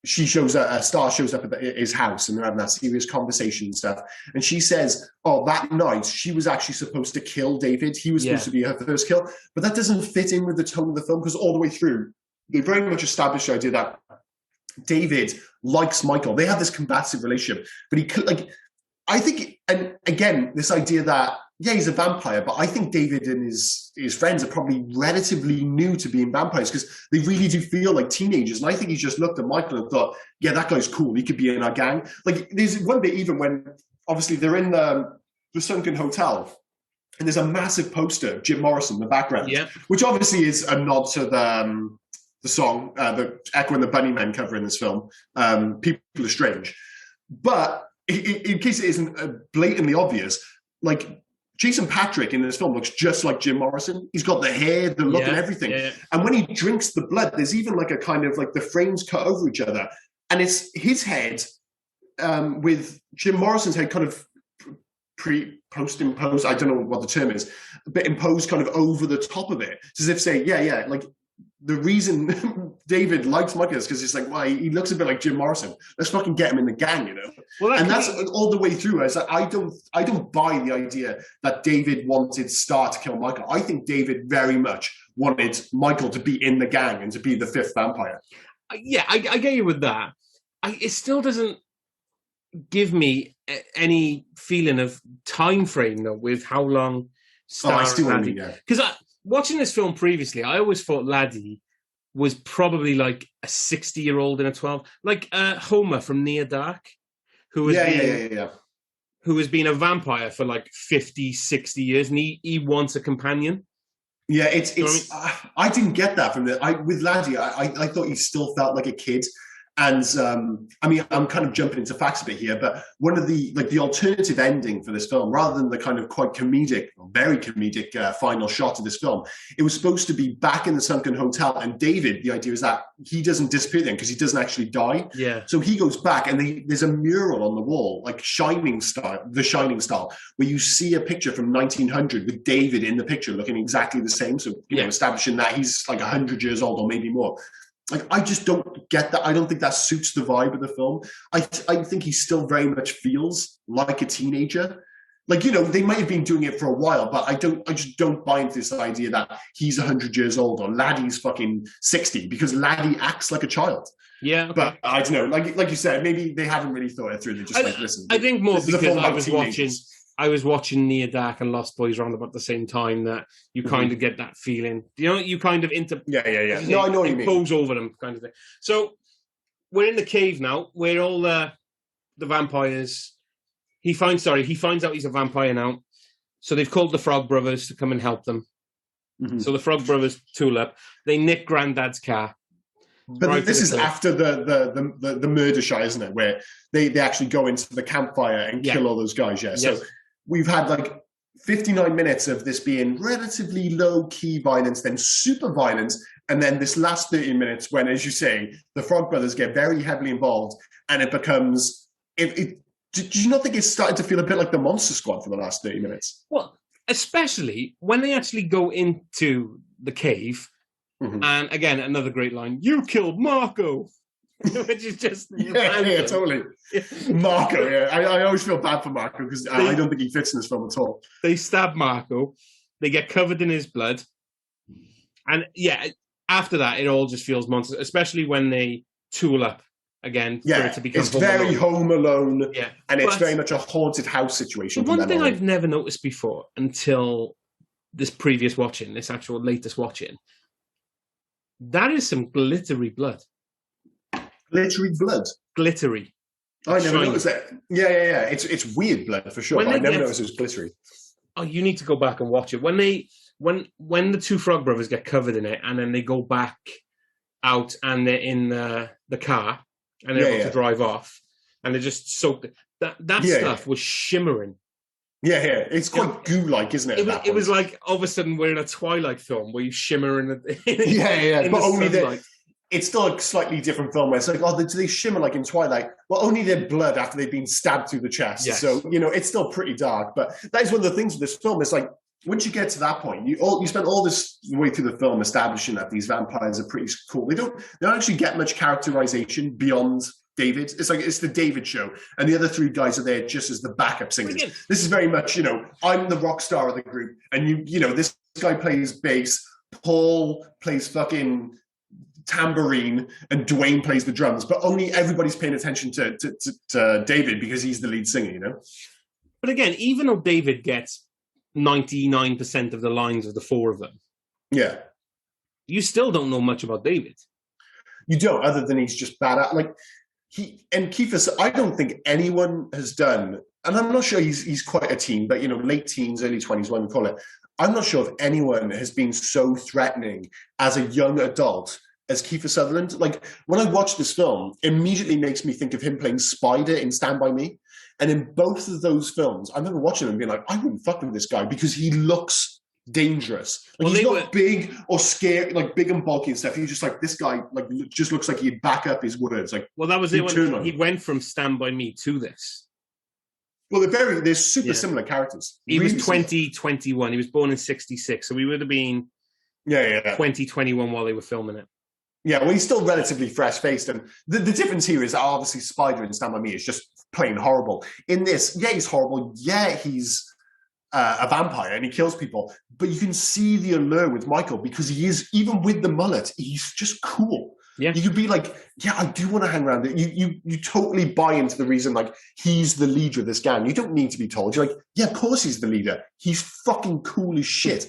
B: she shows a Star shows up at his house and they're having that serious conversation and stuff. And she says, oh, that night she was actually supposed to kill David. He was supposed to be her first kill. But that doesn't fit in with the tone of the film, because all the way through, they very much established the idea that David likes Michael. They have this combative relationship. But he could, like, I think, and again, this idea that, yeah, he's a vampire, but I think David and his friends are probably relatively new to being vampires, because they really do feel like teenagers. And I think he's just looked at Michael and thought, yeah, that guy's cool. He could be in our gang. Like, there's one bit even when, obviously, they're in the sunken hotel, and there's a massive poster of Jim Morrison in the background, which obviously is a nod to the song, the Echo and the Bunnymen cover in this film, People Are Strange. But in case it isn't blatantly obvious, like, Jason Patrick in this film looks just like Jim Morrison. He's got the hair, the look, and everything. Yeah. And when he drinks the blood, there's even like a kind of like the frames cut over each other. And it's his head with Jim Morrison's head kind of post-imposed, I don't know what the term is, but imposed kind of over the top of it. It's as if saying, yeah, like, the reason David likes Michael is because he's like, well, he looks a bit like Jim Morrison. Let's fucking get him in the gang, you know? Well, and that's all the way through. I don't buy the idea that David wanted Star to kill Michael. I think David very much wanted Michael to be in the gang and to be the fifth vampire.
A: Yeah, I get you with that. It still doesn't give me any feeling of time frame, though, with how long Star and Laddie... Because watching this film previously, I always thought Laddie was probably like a 60-year-old in a 12, like Homer from Near Dark, who has been a vampire for like 50, 60 years, and he wants a companion.
B: Yeah, I didn't get that from with Laddie. I thought he still felt like a kid. And I mean, I'm kind of jumping into facts a bit here, but one of the alternative ending for this film, rather than the kind of quite comedic, very comedic final shot of this film, it was supposed to be back in the sunken hotel. And David, the idea is that he doesn't disappear then because he doesn't actually die.
A: Yeah.
B: So he goes back, and there's a mural on the wall, like The Shining style, where you see a picture from 1900 with David in the picture looking exactly the same. So you know, establishing that he's like 100 years old or maybe more. Like, I just don't get that. I don't think that suits the vibe of the film. I think he still very much feels like a teenager. Like, you know, they might have been doing it for a while, but I just don't buy into this idea that he's 100 years old or Laddie's fucking 60, because Laddie acts like a child.
A: Yeah. Okay.
B: But I don't know. Like you said, maybe they haven't really thought it through. They're just listen.
A: I think more because I was watching Near Dark and Lost Boys around about the same time, that you kind of get that feeling. You know, you kind of
B: Yeah. No, I know what you mean.
A: Impose over them kind of thing. So we're in the cave now, where all the vampires. He finds out he's a vampire now. So they've called the Frog Brothers to come and help them. Mm-hmm. So the Frog Brothers tool up. They nick Granddad's car.
B: But this is after the murder shot, isn't it? Where they actually go into the campfire and kill all those guys. Yeah. So we've had like 59 minutes of this being relatively low-key violence, then super violence, and then this last 30 minutes when, as you say, the Frog Brothers get very heavily involved, and it becomes... Did you not think it's starting to feel a bit like the Monster Squad for the last 30 minutes?
A: Well, especially when they actually go into the cave, and again, another great line, "You killed Marco," which is just...
B: yeah, totally. Marco, I always feel bad for Marco, because I don't think he fits in this film at all.
A: They stab Marco, they get covered in his blood, and after that, it all just feels monstrous, especially when they tool up again, for it to become
B: it's very Home Alone, and it's very much a haunted house situation.
A: One thing I've never noticed before until this previous watching, this actual latest watching, that is some glittery blood.
B: Glittery blood?
A: Glittery.
B: I never noticed that. Yeah. It's weird blood for sure, but I never noticed it was glittery.
A: Oh, you need to go back and watch it. When the two Frog Brothers get covered in it, and then they go back out and they're in the car, and they're able to drive off, and they're just soaked. That stuff was shimmering.
B: Yeah. It's quite goo-like, isn't it?
A: It was like, all of a sudden, we're in a Twilight film where you shimmer in the
B: but only it's still a slightly different film where it's like, do they shimmer like in Twilight? Well, only their blood after they've been stabbed through the chest. Yes. So, you know, it's still pretty dark. But that is one of the things with this film. It's like, once you get to that point, you spend all this way through the film establishing that these vampires are pretty cool. They don't actually get much characterization beyond David. It's the David show, and the other three guys are there just as the backup singers. Brilliant. This is very much, I'm the rock star of the group, and this guy plays bass, Paul plays fucking tambourine, and Dwayne plays the drums, but only everybody's paying attention to David because he's the lead singer,
A: But again, even though David gets 99% of the lines of the four of them,
B: yeah,
A: you still don't know much about David.
B: You don't, other than he's just bad at, like, Kiefer, I don't think anyone has done, and I'm not sure he's quite a teen, but late teens, early 20s, what we call it. I'm not sure if anyone has been so threatening as a young adult as Kiefer Sutherland. Like, when I watch this film, it immediately makes me think of him playing Spider in Stand By Me. And in both of those films, I remember watching them and being like, I wouldn't fuck with this guy because he looks dangerous. Like, he's not big or scary, like big and bulky and stuff. He's just like, this guy just looks like he'd back up his words. Like,
A: well, that was it when he went from Stand By Me to this.
B: Well, they're super similar characters.
A: He was 21. He was born in 66, so he would have been 21 while they were filming it.
B: Yeah, well, he's still relatively fresh-faced, and the difference here is obviously Spider in Stand By Me is just plain horrible. In this, he's horrible. Yeah, he's a vampire and he kills people, but you can see the allure with Michael because he is, even with the mullet, he's just cool. Yeah, you could be like, yeah, I do want to hang around. You totally buy into the reason, like, he's the leader of this gang. You don't need to be told. You're like, yeah, of course he's the leader. He's fucking cool as shit.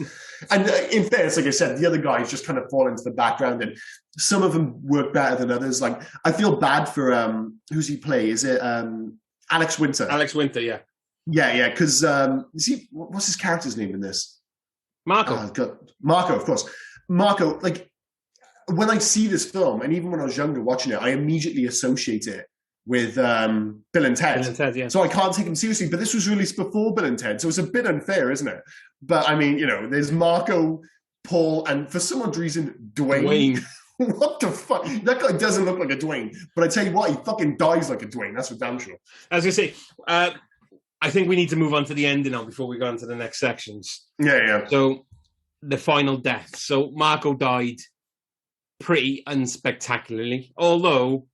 B: And in fairness, like I said, the other guys just kind of fall into the background, and some of them work better than others. Like, I feel bad for who's he play? Is it Alex Winter?
A: Alex Winter, yeah.
B: Yeah, because what's his character's name in this?
A: Marco.
B: Marco, of course. Marco, like, when I see this film, and even when I was younger watching it, I immediately associate it with Bill and Ted. Bill and Ted, yeah. So I can't take him seriously. But this was released before Bill and Ted, so it's a bit unfair, isn't it? But I mean, there's Marco, Paul, and for some odd reason, Dwayne. What the fuck? That guy doesn't look like a Dwayne. But I tell you what, he fucking dies like a Dwayne. That's for damn sure.
A: As I say, I think we need to move on to the ending now before we go on to the next sections.
B: Yeah.
A: So the final death. So Marco died pretty unspectacularly, although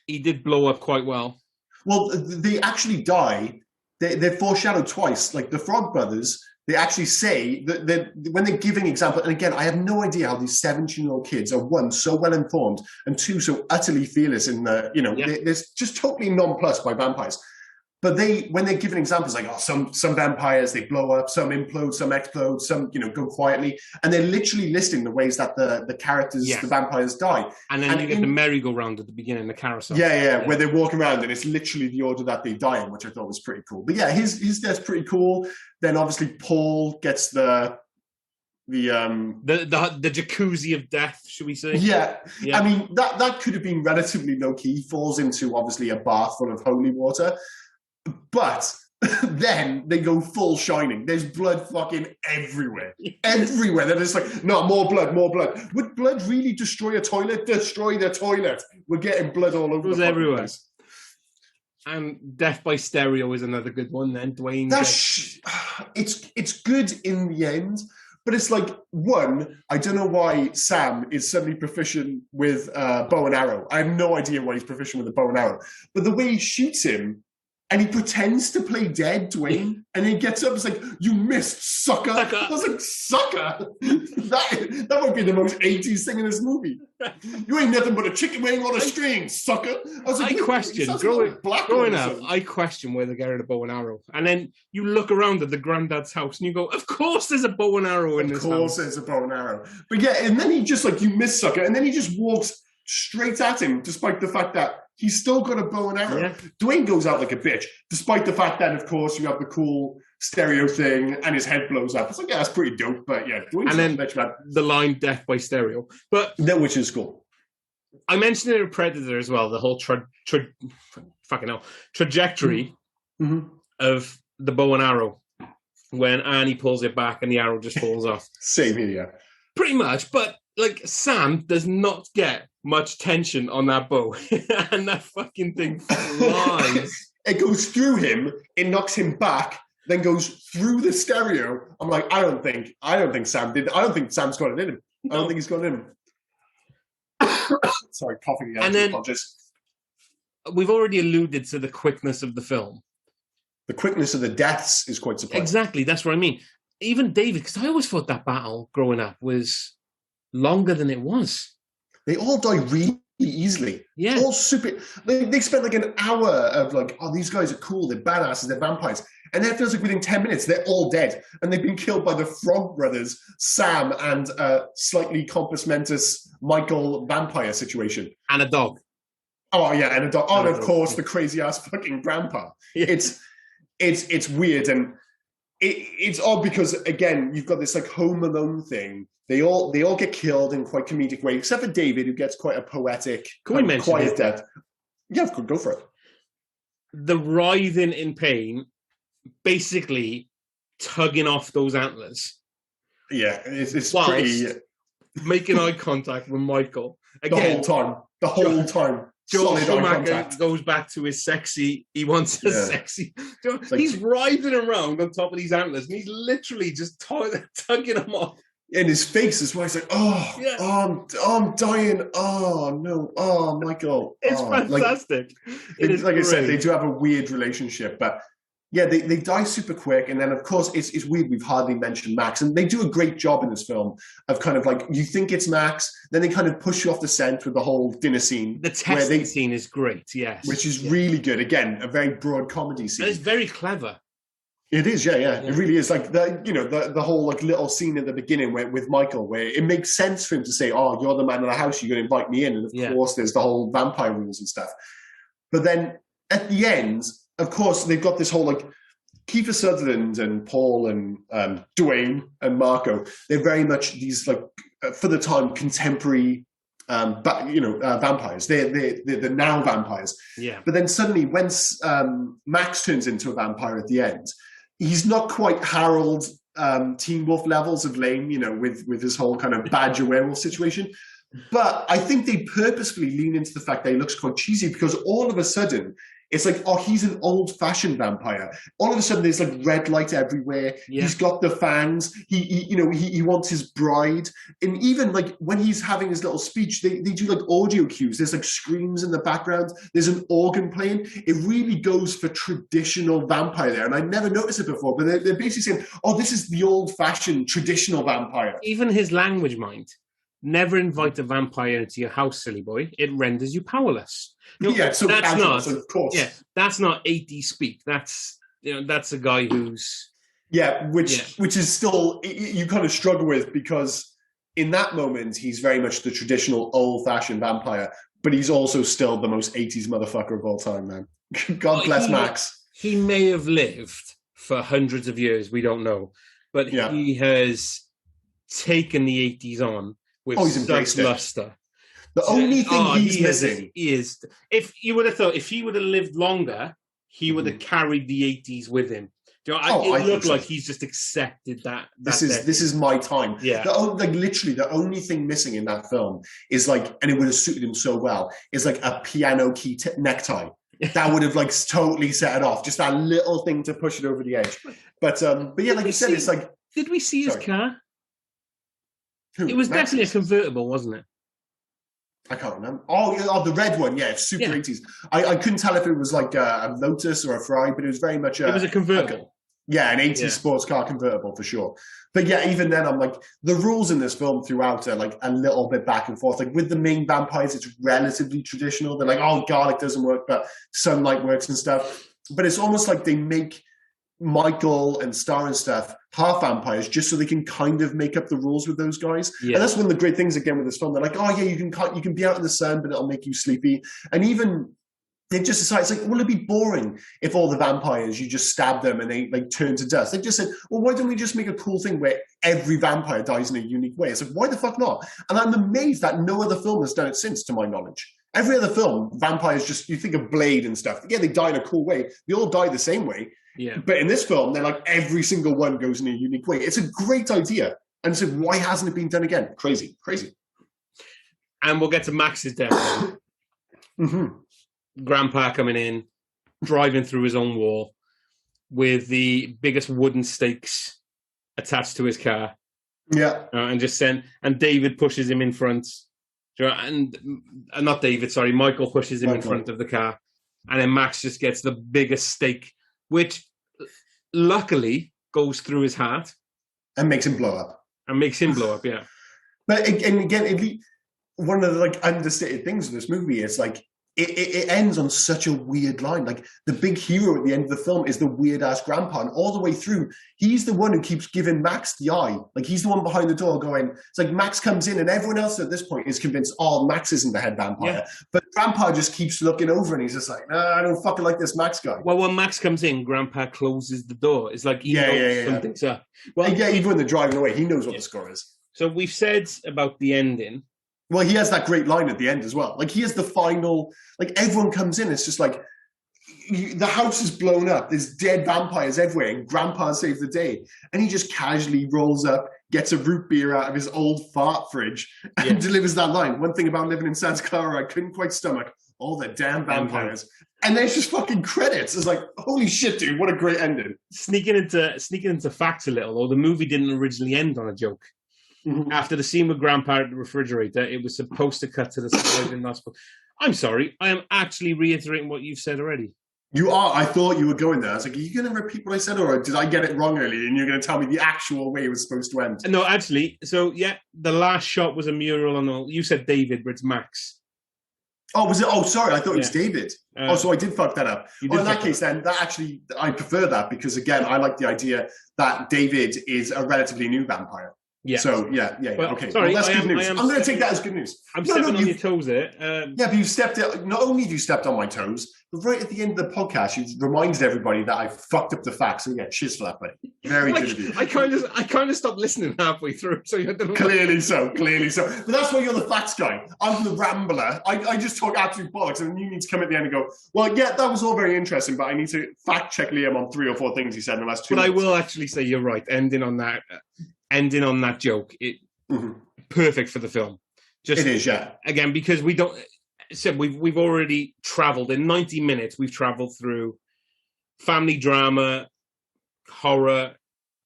A: he did blow up quite well.
B: Well, they actually die. They're foreshadowed twice. Like the Frog Brothers, they actually say that when they're giving example, and again, I have no idea how these 17-year-old kids are, one, so well informed, and two, so utterly fearless in the, they're just totally nonplussed by vampires. But when they're giving examples, like, some vampires, they blow up, some implode, some explode, some, go quietly. And they're literally listing the ways that the characters, the vampires die.
A: And then you get the merry-go-round at the beginning, the carousel.
B: Yeah, where they walk around and it's literally the order that they die in, which I thought was pretty cool. But yeah, his death's pretty cool. Then obviously Paul gets the
A: jacuzzi of death, should we say?
B: Yeah. I mean, that could have been relatively low-key. He falls into, obviously, a bath full of holy water. But then they go full Shining. There's blood fucking everywhere. Everywhere. They're just like, no, more blood. Would blood really destroy a toilet? Destroy the toilet. We're getting blood all over the
A: everywhere.
B: Place.
A: And Death by Stereo is another good one then, Dwayne.
B: It's good in the end. But it's like, one, I don't know why Sam is suddenly proficient with bow and arrow. I have no idea why he's proficient with a bow and arrow. But the way he shoots him, and he pretends to play dead, Dwayne, and he gets up and is like, you missed, sucker. I was like, sucker? That might be the most 80s thing in this movie. You ain't nothing but a chicken wing on a string, sucker. I was like,
A: growing up, I question where they're getting a bow and arrow. And then you look around at the granddad's house and you go, of course there's a bow and arrow in this house.
B: Of course there's a bow and arrow. But yeah, and then he just like, you missed, sucker. And then he just walks straight at him, despite the fact that he's still got a bow and arrow. Yeah. Dwayne goes out like a bitch, despite the fact that, of course, you have the cool stereo thing and his head blows up. It's like, yeah, that's pretty dope. But yeah, Dwayne's
A: and then the line "Death by Stereo," but
B: which is cool.
A: I mentioned it in Predator as well. The whole trajectory of the bow and arrow when Arnie pulls it back and the arrow just falls off.
B: Same here, yeah.
A: Pretty much, but like Sam does not get much tension on that bow, and that fucking thing flies.
B: It goes through him, it knocks him back, then goes through the stereo. I'm like, I don't think Sam did. I don't think Sam's got it in him. No. I don't think he's got it in him. Sorry, coughing again.
A: And then we've already alluded to the quickness of the film.
B: The quickness of the deaths is quite surprising.
A: Exactly, that's what I mean. Even David, because I always thought that battle growing up was longer than it was.
B: They all die really easily.
A: Yeah.
B: All super. They spent like an hour of like, oh, these guys are cool, they're badasses, they're vampires. And then it feels like within 10 minutes, they're all dead. And they've been killed by the Frog Brothers, Sam, and slightly compos mentis Michael vampire situation.
A: And a dog.
B: Oh, yeah, and a dog. Oh, and of course, the crazy-ass fucking grandpa. Yeah. It's weird, and it's odd because, again, you've got this like Home Alone thing. They all get killed in quite comedic way, except for David, who gets quite a poetic, quiet death. Yeah, go for it.
A: The writhing in pain, basically tugging off those antlers.
B: Yeah, it's pretty...
A: making eye contact with Michael. Again,
B: the whole time.
A: Joel Schumacher goes back to his sexy. He wants a sexy. He's writhing around on top of these antlers, and he's literally just tugging them off.
B: In his face as well. He's like, I'm dying. Oh no. Oh, Michael.
A: It's fantastic.
B: Like I said, they do have a weird relationship, but yeah, they die super quick. And then, of course, it's weird. We've hardly mentioned Max. And they do a great job in this film of kind of like, you think it's Max, then they kind of push you off the scent with the whole dinner scene.
A: The testing scene is great, yes.
B: Which is really good. Again, a very broad comedy scene.
A: And it's very clever.
B: It is, yeah. It really is. Like, the whole like little scene at the beginning with Michael, where it makes sense for him to say, oh, you're the man of the house, you're going to invite me in. And of course, there's the whole vampire rules and stuff. But then at the end... Of course, they've got this whole like Kiefer Sutherland and Paul and Dwayne and Marco. They're very much these like for the time contemporary, vampires. They're now vampires.
A: Yeah.
B: But then suddenly, when Max turns into a vampire at the end, he's not quite Harold Teen Wolf levels of lame, with his whole kind of badger werewolf situation. But I think they purposefully lean into the fact that he looks quite cheesy because all of a sudden. It's like, oh, he's an old-fashioned vampire. All of a sudden, there's like red light everywhere. Yeah. He's got the fangs. He wants his bride. And even like when he's having his little speech, they do like audio cues. There's like screams in the background. There's an organ playing. It really goes for traditional vampire there. And I never noticed it before, but they're basically saying, oh, this is the old-fashioned traditional vampire.
A: Even his language mind. Never invite a vampire into your house, silly boy. It renders you powerless.
B: So that's not, of course.
A: Yeah, that's not 80s speak. That's a guy who's
B: which is still you kind of struggle with because in that moment he's very much the traditional old-fashioned vampire, but he's also still the most 80s motherfucker of all time, man. God bless Max.
A: He may have lived for hundreds of years. We don't know, but he has taken the 80s on. With such luster.
B: The only thing he's missing
A: is if you would have thought if he would have lived longer, he would have carried the 80s with him. It looked like he's just accepted that.
B: This is my time.
A: Yeah.
B: Literally, the only thing missing in that film is like, and it would have suited him so well, is like a piano key necktie. That would have like totally set it off. Just that little thing to push it over the edge. But yeah, like you said, it's like.
A: Did we see his car? It was definitely a convertible, wasn't it?
B: I can't remember. Oh, the red one, yeah, super 80s. I couldn't tell if it was like a Lotus or a Ferrari, but it was very much
A: it was a convertible.
B: An 80s sports car convertible for sure. But yeah, even then, I'm like, the rules in this film throughout are like a little bit back and forth. Like with the main vampires, it's relatively traditional. They're like, oh, garlic doesn't work, but sunlight works and stuff. But it's almost like they make Michael and Star and stuff half vampires just so they can kind of make up the rules with those guys. And that's one of the great things again with this film. They're like, oh yeah, you can be out in the sun, but it'll make you sleepy. And even they just decide, it's like, will it be boring if all the vampires, you just stab them and they like turn to dust? They just said, well, why don't we just make a cool thing where every vampire dies in a unique way? It's like, why the fuck not? And I'm amazed that no other film has done it since, to my knowledge. Every other film, vampires just, you think of Blade and stuff. Yeah, they die in a cool way. They all die the same way.
A: Yeah.
B: But in this film, they're like, every single one goes in a unique way. It's a great idea. And so why hasn't it been done again? Crazy.
A: And we'll get to Max's death. Grandpa coming in, driving through his own wall. with the biggest wooden stakes attached to his car.
B: Yeah.
A: And David pushes him in front. And not David, sorry, Michael pushes him in front of the car. And then Max just gets the biggest stake, which luckily goes through his heart.
B: And makes him blow up.
A: Yeah.
B: But again, one of the like understated things of this movie is like it ends on such a weird line. Like the big hero at the end of the film is the weird ass grandpa, and all the way through, he's the one who keeps giving Max the eye. Like he's the one behind the door going. It's like Max comes in, and everyone else at this point is convinced, oh, Max isn't the head vampire. Yeah. But Grandpa just keeps looking over, and he's just like, nah, I don't fucking like this Max guy.
A: Well, when Max comes in, Grandpa closes the door. It's like he knows something's up.
B: Well, even when they're driving away, he knows what the score is.
A: So we've said about the ending.
B: Well, he has that great line at the end as well. Like, he has the final... Like, everyone comes in. It's just like, the house is blown up. There's dead vampires everywhere, and Grandpa saves the day. And he just casually rolls up, gets a root beer out of his old fart fridge, and delivers that line. One thing about living in Santa Clara, I couldn't quite stomach all the damn vampires. And there's just fucking credits. It's like, holy shit, dude, what a great ending.
A: Sneaking into facts a little, though, the movie didn't originally end on a joke. Mm-hmm. After the scene with Grandpa at the refrigerator, it was supposed to cut to the surprising gospel. I'm sorry, I am actually reiterating what you've said already.
B: You are? I thought you were going there. I was like, are you going to repeat what I said, or did I get it wrong earlier and you're going to tell me the actual way it was supposed to end?
A: No, actually, so yeah, the last shot was a mural on all. You said David, but it's Max.
B: Oh, was it? Oh, sorry, I thought it was David. So I did fuck that up. Well, in that case, then, that actually, I prefer that because, again, I like the idea that David is a relatively new vampire. Yeah. So, well, okay.
A: Sorry,
B: well, that's good news. I'm going to take that as good news.
A: I'm stepping on your toes there.
B: But you not only have you stepped on my toes, but right at the end of the podcast, you reminded everybody that I fucked up the facts. So, cheers for that, buddy. Very good of you.
A: I kind of stopped listening halfway through. So you
B: Clearly so. But that's why you're the facts guy. I'm the rambler. I just talk absolute bollocks, and you need to come at the end and go, well, yeah, that was all very interesting, but I need to fact check Liam on 3 or 4 things he said in the last 2 minutes.
A: But I will actually say you're right. Ending on that joke, perfect for the film.
B: It is, yeah.
A: Again, because we don't. So we've already travelled in 90 minutes. We've travelled through family drama, horror,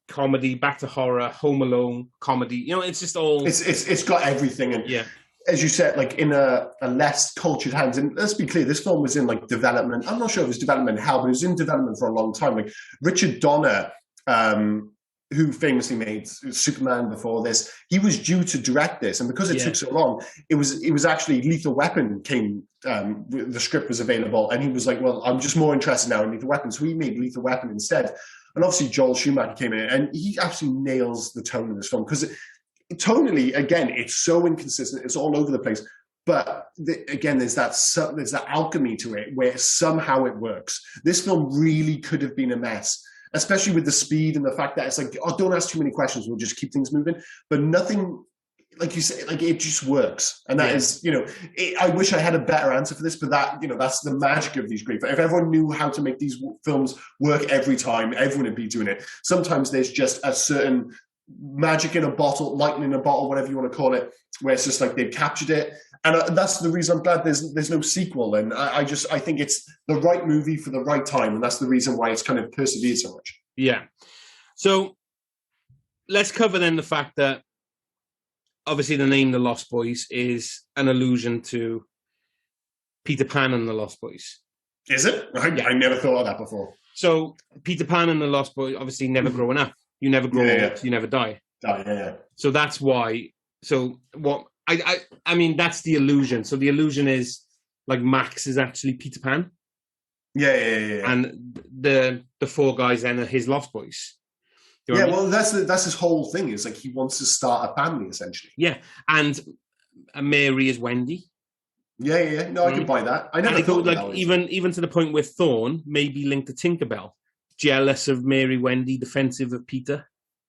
A: comedy, back to horror, Home Alone, comedy. You know, it's just all.
B: It's got everything, and as you said, like in a less cultured hands. And let's be clear, this film was in like development. I'm not sure if it was development hell, but it was in development for a long time. Like Richard Donner. Who famously made Superman before this, he was due to direct this, and because it took so long, it was actually Lethal Weapon came. The script was available, and he was like, "Well, I'm just more interested now in Lethal Weapon," so he made Lethal Weapon instead. And obviously, Joel Schumacher came in, and he absolutely nails the tone of this film because tonally, again, it's so inconsistent, it's all over the place. But again, there's that alchemy to it where somehow it works. This film really could have been a mess. Especially with the speed and the fact that it's like, oh, don't ask too many questions. We'll just keep things moving. But nothing, like you say, like it just works. And that is, I wish I had a better answer for this, but that's the magic of these great. If everyone knew how to make these films work every time, everyone would be doing it. Sometimes there's just a certain magic in a bottle, lightning in a bottle, whatever you want to call it, where it's just like they've captured it. And that's the reason I'm glad there's no sequel. And I think it's the right movie for the right time. And that's the reason why it's kind of persevered so much.
A: Yeah. So let's cover then the fact that obviously the name The Lost Boys is an allusion to Peter Pan and the Lost Boys.
B: Is it? I never thought of that before.
A: So Peter Pan and the Lost Boys, obviously never growing up. You never grow up, you never die. So that's why. So what... I mean, that's the illusion. So the illusion is like Max is actually Peter Pan.
B: Yeah.
A: And the 4 guys then are his Lost Boys.
B: Well, that's his whole thing. Is like he wants to start a family essentially.
A: Yeah, and Mary is Wendy.
B: Yeah. No, I can buy that. I never thought that
A: even to the point where Thorn may be linked to Tinkerbell, jealous of Mary, Wendy, defensive of Peter.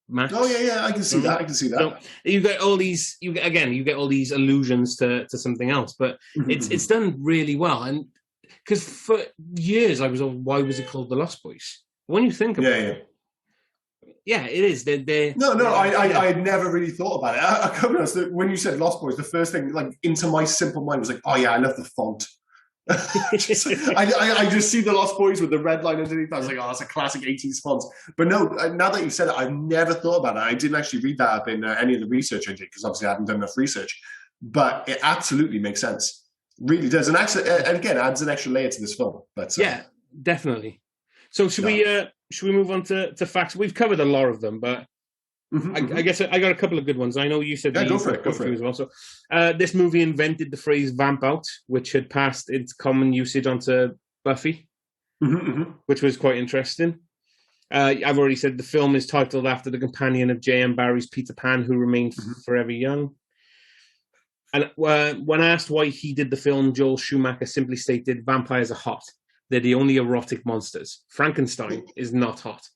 A: Max.
B: Oh yeah, I can see that.
A: So you get all these. You get all these allusions to something else, but it's done really well. And because for years I was on, why was it called The Lost Boys? When you think about it, it is. They're
B: I had never really thought about it. I come honest, when you said Lost Boys, the first thing like into my simple mind was like, oh yeah, I love the font. I just see the Lost Boys with the red line underneath. I was like, oh, that's a classic 80s font. But no, now that you've said it, I've never thought about it. I didn't actually read that up in any of the research I did, because obviously I hadn't done enough research. But it absolutely makes sense. Really does. And again, adds an extra layer to this film. But
A: yeah, definitely. So should we move on to facts? We've covered a lot of them, but I guess I got a couple of good ones. I know you said
B: go for it
A: as well. So, this movie invented the phrase "vamp out," which had passed its common usage onto Buffy, which was quite interesting. I've already said the film is titled after the companion of J.M. Barrie's Peter Pan, who remained forever young. And when asked why he did the film, Joel Schumacher simply stated, "Vampires are hot. They're the only erotic monsters. Frankenstein is not hot."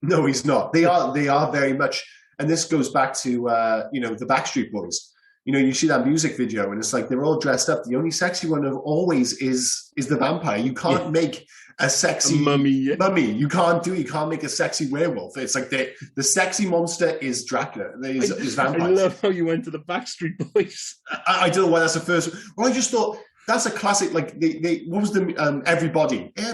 B: No, he's not. They are very much, and this goes back to the Backstreet Boys. You see that music video, and it's like they're all dressed up. The only sexy one of always is the vampire. You can't make a sexy mummy. You can't make a sexy werewolf. It's like the sexy monster is Dracula. Is vampires.
A: I love how you went to the Backstreet Boys.
B: I don't know why that's the first. Well, I just thought. That's a classic. Like they what was the everybody, yeah.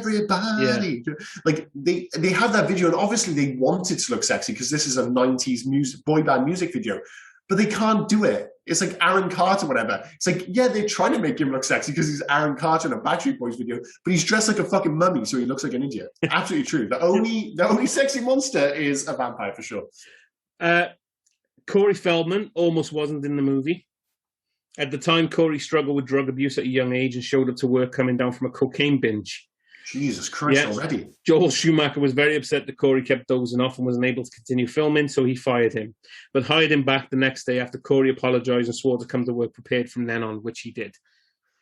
B: Like they have that video, and obviously they wanted to look sexy because this is a 90s boy band music video, but they can't do it. It's like Aaron Carter, whatever. It's like, yeah, they're trying to make him look sexy because he's Aaron Carter in a Backstreet Boys video, but he's dressed like a fucking mummy, so he looks like an idiot. Absolutely true. The only sexy monster is a vampire for sure.
A: Corey Feldman almost wasn't in the movie. At the time, Corey struggled with drug abuse at a young age and showed up to work coming down from a cocaine binge.
B: Jesus Christ, already.
A: Joel Schumacher was very upset that Corey kept dozing off and wasn't able to continue filming, so he fired him, but hired him back the next day after Corey apologized and swore to come to work prepared from then on, which he did.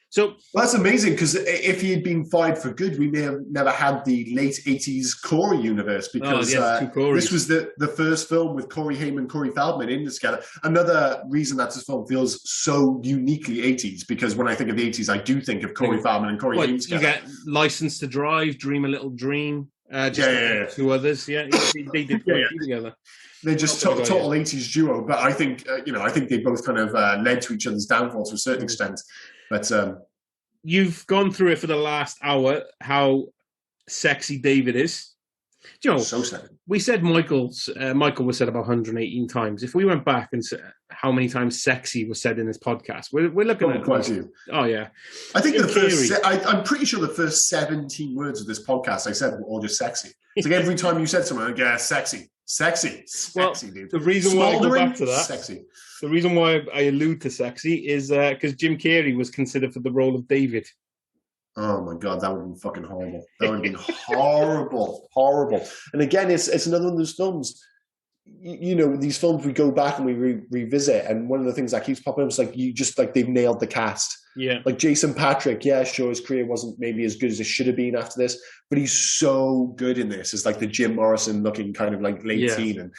A: So
B: that's amazing, because if he had been fired for good, we may have never had the late 80s Corey universe, because this was the first film with Corey Haim and Corey Feldman in together. Another reason that this film feels so uniquely 80s, because when I think of the 80s, I do think of Corey Feldman and Corey Haim together.
A: You get License to Drive, Dream a Little Dream, two others. Yeah, they did together.
B: They're just total 80s duo, but I think I think they both kind of led to each other's downfall to a certain extent. But
A: you've gone through it for the last hour, how sexy David is.
B: So sexy.
A: We said Michael was said about 118 times. If we went back and said how many times sexy was said in this podcast, we're looking at
B: quite a few.
A: Oh yeah,
B: I think I'm pretty sure the first 17 words of this podcast I said were all just sexy. It's like every time you said something, like, yeah, sexy, dude.
A: The reason why I go back to that,
B: sexy.
A: The reason why I allude to sexy is because Jim Carrey was considered for the role of David.
B: Oh my God, that would have been fucking horrible. That would have been horrible. And again, it's another one of those films. These films we go back and we revisit, and one of the things that keeps popping up is like they've nailed the cast.
A: Yeah,
B: like Jason Patric. Yeah, sure, his career wasn't maybe as good as it should have been after this, but he's so good in this. It's like the Jim Morrison looking kind of like late teen. And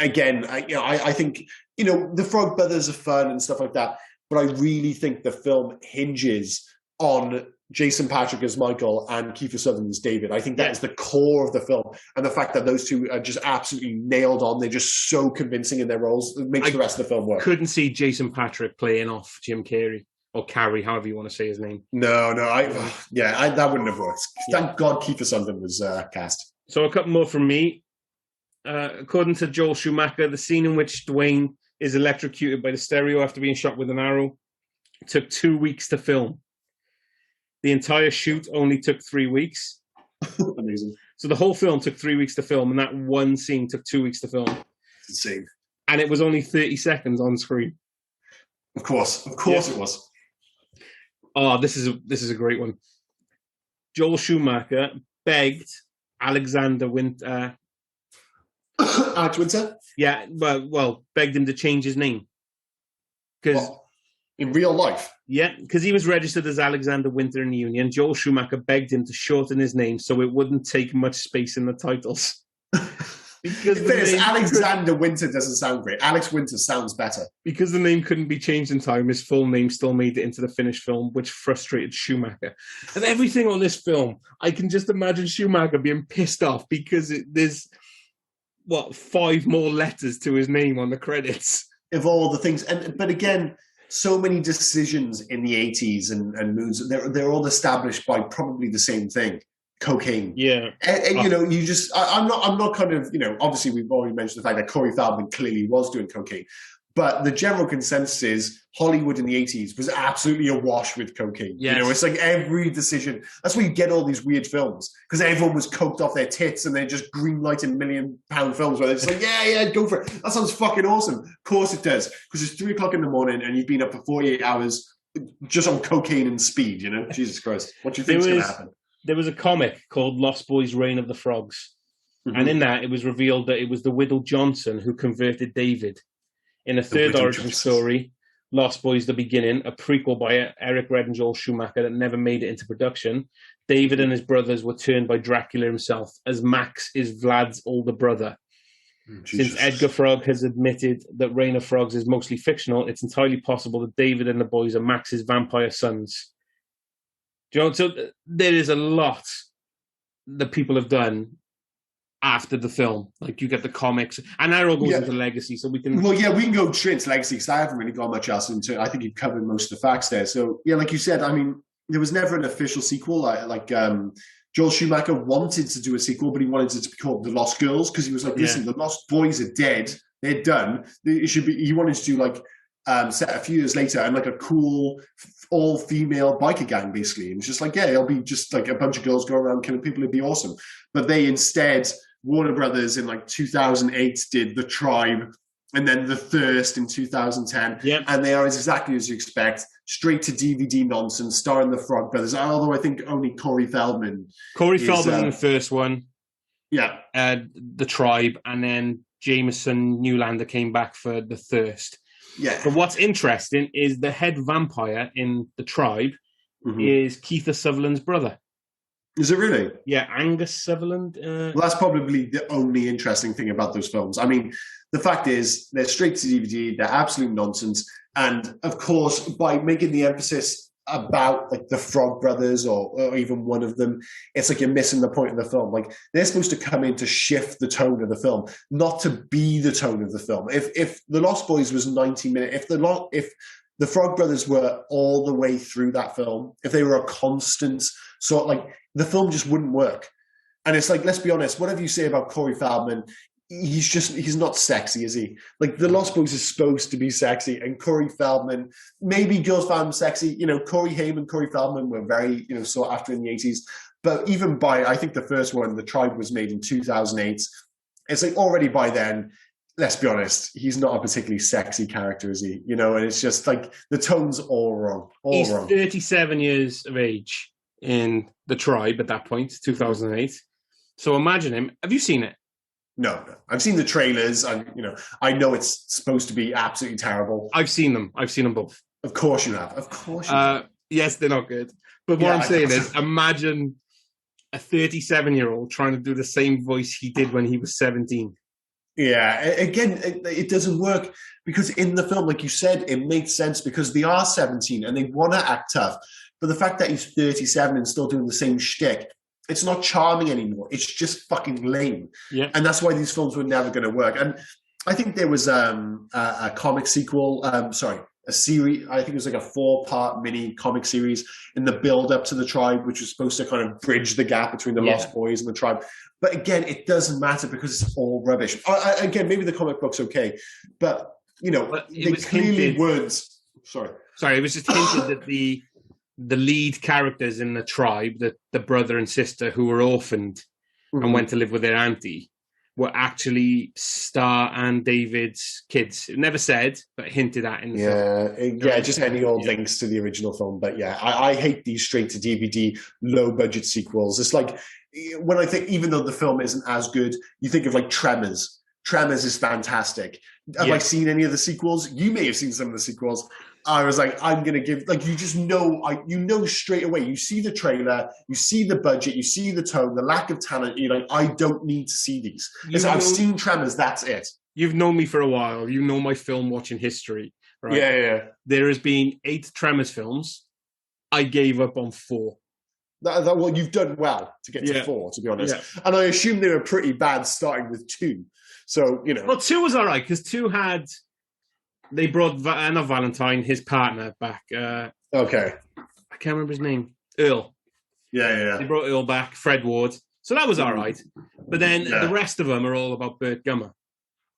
B: again, I think the Frog Brothers are fun and stuff like that, but I really think the film hinges on Jason Patric as Michael and Kiefer Sutherland as David. I think that is the core of the film, and the fact that those two are just absolutely nailed on. They're just so convincing in their roles. It makes the rest of the film work.
A: Couldn't see Jason Patric playing off Jim Carrey. Or Carrie, however you want to say his name.
B: No, that wouldn't have worked. Thank God Kiefer Sutherland was cast.
A: So a couple more from me. According to Joel Schumacher, the scene in which Dwayne is electrocuted by the stereo after being shot with an arrow took 2 weeks to film. The entire shoot only took 3 weeks.
B: Amazing.
A: So the whole film took 3 weeks to film, and that one scene took 2 weeks to film.
B: It's insane.
A: And it was only 30 seconds on screen.
B: Of course it was.
A: Oh, this is a great one. Joel Schumacher begged Alexander Winter.
B: Alex Winter?
A: Yeah, well, begged him to change his name.
B: In real life?
A: Yeah, because he was registered as Alexander Winter in the Union. Joel Schumacher begged him to shorten his name so it wouldn't take much space in the titles.
B: Because Alexander Winter doesn't sound great. Alex Winter sounds better.
A: Because the name couldn't be changed in time, his full name still made it into the finished film, which frustrated Schumacher. And everything on this film, I can just imagine Schumacher being pissed off because there's, 5 more letters to his name on the credits.
B: Of all the things. But again, so many decisions in the 80s and moons, they're all established by probably the same thing. Cocaine.
A: Yeah.
B: And you know, you just, I'm not kind of, you know, obviously we've already mentioned the fact that Corey Feldman clearly was doing cocaine. But the general consensus is Hollywood in the 80s was absolutely awash with cocaine. Yes. You know, it's like every decision. That's where you get all these weird films, because everyone was coked off their tits and they're just green-lighting £1 million films where they're just like, yeah, go for it. That sounds fucking awesome. Of course it does, because it's 3 o'clock in the morning and you've been up for 48 hours just on cocaine and speed, you know? Jesus Christ. What do you think is going to happen?
A: There was a comic called Lost Boys: Reign of the Frogs. Mm-hmm. And in that, it was revealed that it was the Whittle Johnson who converted David. In a third origin story, Lost Boys: The Beginning, a prequel by Eric Red and Joel Schumacher that never made it into production, David and his brothers were turned by Dracula himself, as Max is Vlad's older brother. Since Edgar Frog has admitted that Reign of Frogs is mostly fictional, it's entirely possible that David and the boys are Max's vampire sons. Do you know, so there is a lot that people have done after the film. Like, you get the comics, and that all goes into Legacy, so we can...
B: Well, yeah, we can go straight into Legacy, because I haven't really got much else into it. I think you've covered most of the facts there. So, yeah, like you said, I mean, there was never an official sequel. Joel Schumacher wanted to do a sequel, but he wanted it to be called The Lost Girls, because he was like, listen, the Lost Boys are dead. They're done. It should be... He wanted to do, like, set a few years later, and, like, a cool all-female biker gang, basically. And it's just like, yeah, it'll be just, like, a bunch of girls going around killing people. It'd be awesome. But they instead... Warner Brothers in like 2008 did The Tribe, and then The Thirst in 2010.
A: Yep.
B: And they are exactly as you expect, straight to DVD nonsense, starring the Frog Brothers. Although I think only Corey Feldman.
A: Feldman in the first one.
B: Yeah.
A: The Tribe, and then Jameson Newlander came back for The Thirst.
B: Yeah.
A: But what's interesting is the head vampire in The Tribe is Kiefer Sutherland's brother.
B: Is it really?
A: Yeah, Angus Sutherland.
B: Well, that's probably the only interesting thing about those films. I mean, the fact is, they're straight to DVD, they're absolute nonsense. And, of course, by making the emphasis about, like, the Frog Brothers or even one of them, it's like you're missing the point of the film. Like, they're supposed to come in to shift the tone of the film, not to be the tone of the film. If The Lost Boys was 90 minutes, if the Frog Brothers were all the way through that film, if they were a constant sort, like, the film just wouldn't work. And it's like, let's be honest, whatever you say about Corey Feldman, he's not sexy, is he? Like, The Lost Boys is supposed to be sexy, and Corey Feldman, maybe girls found him sexy. You know, Corey Haim and Corey Feldman were very, you know, sought after in the 80s. But even by, I think the first one, The Tribe, was made in 2008. It's like, already by then, let's be honest, he's not a particularly sexy character, is he? You know, and it's just like, the tone's all wrong.
A: He's 37 years of age in The Tribe at that point, 2008. So imagine him. Have you seen it?
B: No. I've seen the trailers. I know it's supposed to be absolutely terrible.
A: I've seen them both.
B: Of course you have. Of course you have.
A: Yes, they're not good. But what I'm saying is, imagine a 37-year-old trying to do the same voice he did when he was 17.
B: Yeah, again, it doesn't work, because in the film, like you said, it makes sense because they are 17 and they want to act tough. But the fact that he's 37 and still doing the same shtick, it's not charming anymore. It's just fucking lame.
A: Yeah.
B: And that's why these films were never going to work. And I think there was a comic sequel, a series, I think it was like a 4-part mini comic series in the build-up to The Tribe, which was supposed to kind of bridge the gap between the Lost Boys and The Tribe. But again, it doesn't matter because it's all rubbish. Again, maybe the comic book's okay, but, you know, they clearly weren't. Sorry,
A: it was just hinted that the lead characters in The Tribe, the brother and sister who were orphaned and went to live with their auntie, were actually Star and David's kids. It never said, but hinted at in the film.
B: Yeah, just any old links to the original film. But yeah, I hate these straight-to-DVD, low-budget sequels. It's like, when I think, even though the film isn't as good, you think of like Tremors. Tremors is fantastic. Have I seen any of the sequels? You may have seen some of the sequels. I was like, I'm going to give, like, you just know, you know straight away. You see the trailer, you see the budget, you see the tone, the lack of talent. You're like, I don't need to see these. I've seen Tremors, that's it.
A: You've known me for a while. You know my film watching history, right?
B: Yeah.
A: There has been 8 Tremors films. I gave up on 4.
B: Well, you've done well to get to 4, to be honest. Yeah. And I assume they were pretty bad starting with 2. So, you know.
A: Well, 2 was all right, because 2 had They brought not Valentine, his partner, back.
B: Okay.
A: I can't remember his name. Earl.
B: Yeah.
A: They brought Earl back. Fred Ward. So that was all right. But then the rest of them are all about Burt Gummer.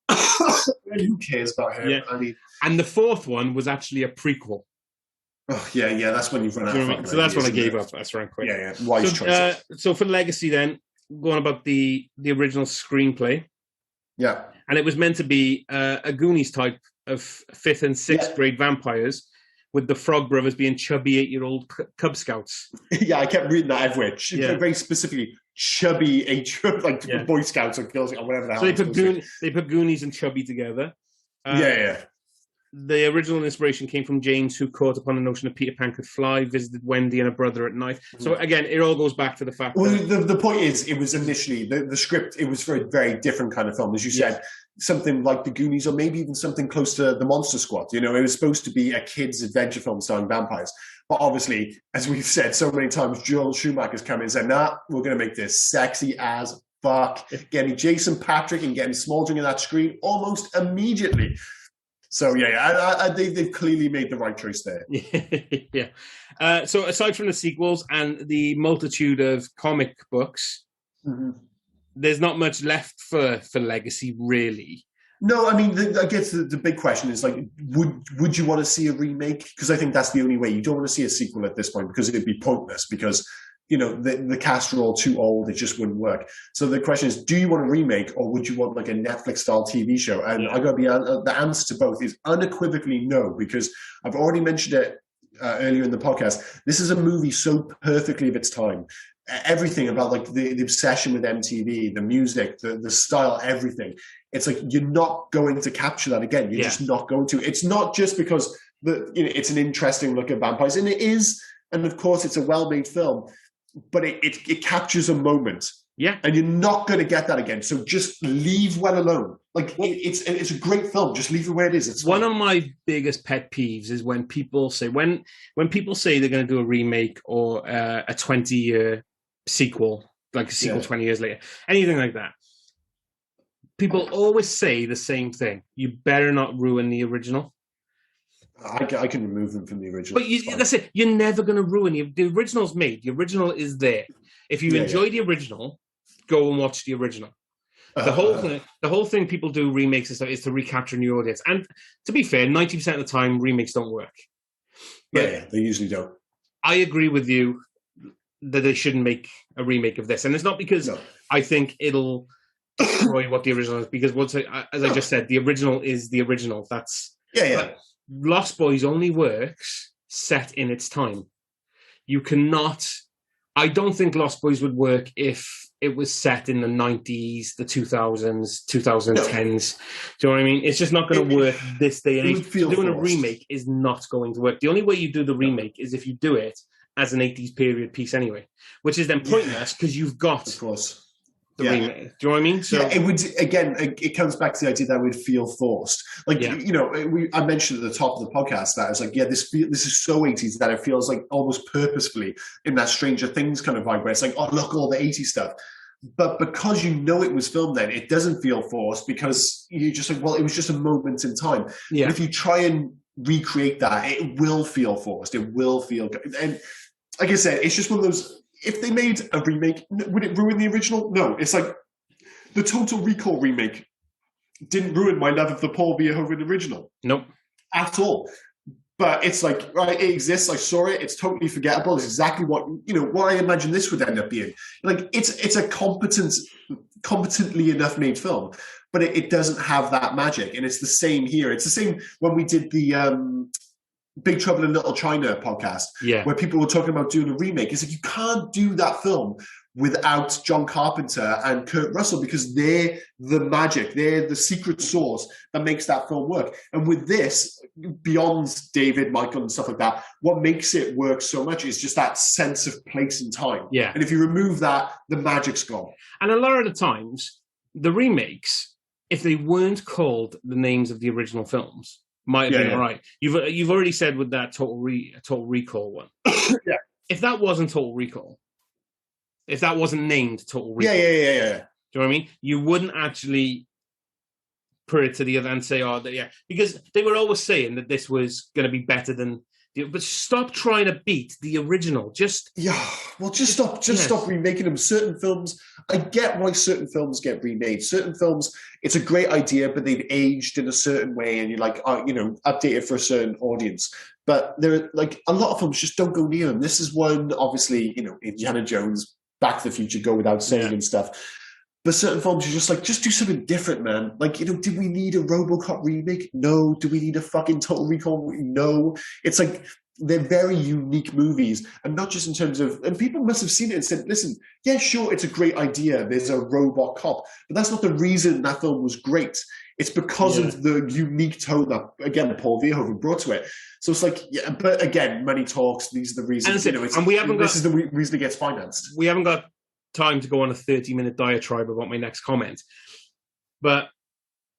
B: Who cares about him?
A: Yeah.
B: I mean,
A: and the fourth one was actually a prequel.
B: Oh yeah. That's when you've run out.
A: You know what I mean? So that's when I gave up. That's right. Quick.
B: Yeah. Wise choice.
A: So for Legacy, then going about the original screenplay.
B: Yeah.
A: And it was meant to be a Goonies type of 5th and 6th grade vampires, with the Frog Brothers being chubby 8-year-old Cub Scouts.
B: Yeah, I kept reading that everywhere. Very specifically, chubby Boy Scouts or Girl Scouts or whatever the hell.
A: So they put Goonies and Chubby together. The original inspiration came from James, who caught upon the notion that Peter Pan could fly, visited Wendy and her brother at night. So again, it all goes back to the fact that...
B: the point is, it was initially, the script, it was for a very different kind of film. As you said, something like The Goonies, or maybe even something close to The Monster Squad. You know, it was supposed to be a kid's adventure film starring vampires. But obviously, as we've said so many times, Joel Schumacher's come in and said, nah, we're going to make this sexy as fuck. Getting Jason Patrick and getting Smoldering in that screen almost immediately. So they've clearly made the right choice there.
A: Yeah. So aside from the sequels and the multitude of comic books, there's not much left for Legacy, really.
B: No, I mean, I guess the big question is, like, would you want to see a remake? Because I think that's the only way. You don't want to see a sequel at this point because it'd be pointless, because you know, the cast are all too old. It just wouldn't work. So the question is, do you want a remake, or would you want like a Netflix-style TV show? And I got to be the answer to both is unequivocally no, because I've already mentioned it earlier in the podcast. This is a movie so perfectly of its time. Everything about like the obsession with MTV, the music, the style, everything. It's like you're not going to capture that again. You're just not going to. It's not just because it's an interesting look at vampires, and it is, and of course it's a well-made film. But it captures a moment. Yeah. And you're not going to get that again. So just leave well alone. Like, it's a great film. Just leave it where it is. It's
A: one of my biggest pet peeves is when people say, when people say they're going to do a remake or a 20-year sequel, like a sequel 20 years later, anything like that. People always say the same thing. You better not ruin the original.
B: I can remove them from the original.
A: But that's it. You're never going to ruin it. The original's made. The original is there. If you enjoy the original, go and watch the original. The whole thing people do remakes and stuff is to recapture a new audience. And to be fair, 90% of the time, remakes don't work.
B: But they usually don't. I
A: agree with you that they shouldn't make a remake of this. And it's not because I think it'll destroy what the original is, because as I just said, the original is the original. That's... Lost Boys only works set in its time. You cannot... I don't think Lost Boys would work if it was set in the 90s, the 2000s, 2010s. Do you know what I mean? It's just not going to work this day and age. Doing a remake is not going to work. The only way you do the remake is if you do it as an 80s period piece anyway, which is then pointless because you've got...
B: Of course.
A: Do you know what I mean? So
B: it would, again, it comes back to the idea that it would feel forced. Like, you know, I mentioned at the top of the podcast that it's like, this is so 80s that it feels like almost purposefully in that Stranger Things kind of vibe where it's like, oh, look, all the 80s stuff. But because you know it was filmed then, it doesn't feel forced because you're just like, well, it was just a moment in time. Yeah. But if you try and recreate that, it will feel forced. It will feel... And like I said, it's just one of those... If they made a remake, would it ruin the original? No. It's like the Total Recall remake didn't ruin my love of the Paul Verhoeven original.
A: Nope.
B: At all. But it's like, right, it exists. I saw it. It's totally forgettable. It's exactly what I imagine this would end up being. Like, it's a competently enough made film, but it doesn't have that magic. And it's the same here. It's the same when we did the... Big Trouble in Little China podcast, where people were talking about doing a remake. It's like, you can't do that film without John Carpenter and Kurt Russell, because they're the magic, they're the secret sauce that makes that film work. And with this, beyond David, Michael, and stuff like that, what makes it work so much is just that sense of place and time. Yeah. And if you remove that, the magic's gone.
A: And a lot of the times, the remakes, if they weren't called the names of the original films, might have been all right. You've already said with that Total Recall one. If that wasn't Total Recall, if that wasn't named Total Recall,
B: Do you
A: know what I mean? You wouldn't actually put it to the other and say, "Oh, yeah," because they were always saying that this was going to be better than. But stop trying to beat the original. Just
B: stop remaking them. Certain films, I get why certain films get remade. Certain films, it's a great idea, but they've aged in a certain way, and you're like, update it for a certain audience. But there are like a lot of films just don't go near them. This is one, obviously, Indiana Jones, Back to the Future, go without saying and stuff. But certain films, you're just like, just do something different, man. Like, did we need a RoboCop remake? No. Do we need a fucking Total Recall? No. It's like, they're very unique movies. And not just in terms of, and people must have seen it and said, listen, yeah, sure, it's a great idea. There's a robot cop. But that's not the reason that film was great. It's because of the unique tone that, again, Paul Verhoeven brought to it. So it's like, yeah, but again, money talks. These are the reasons. This is the reason it gets financed.
A: We haven't got time to go on a 30-minute diatribe about my next comment, but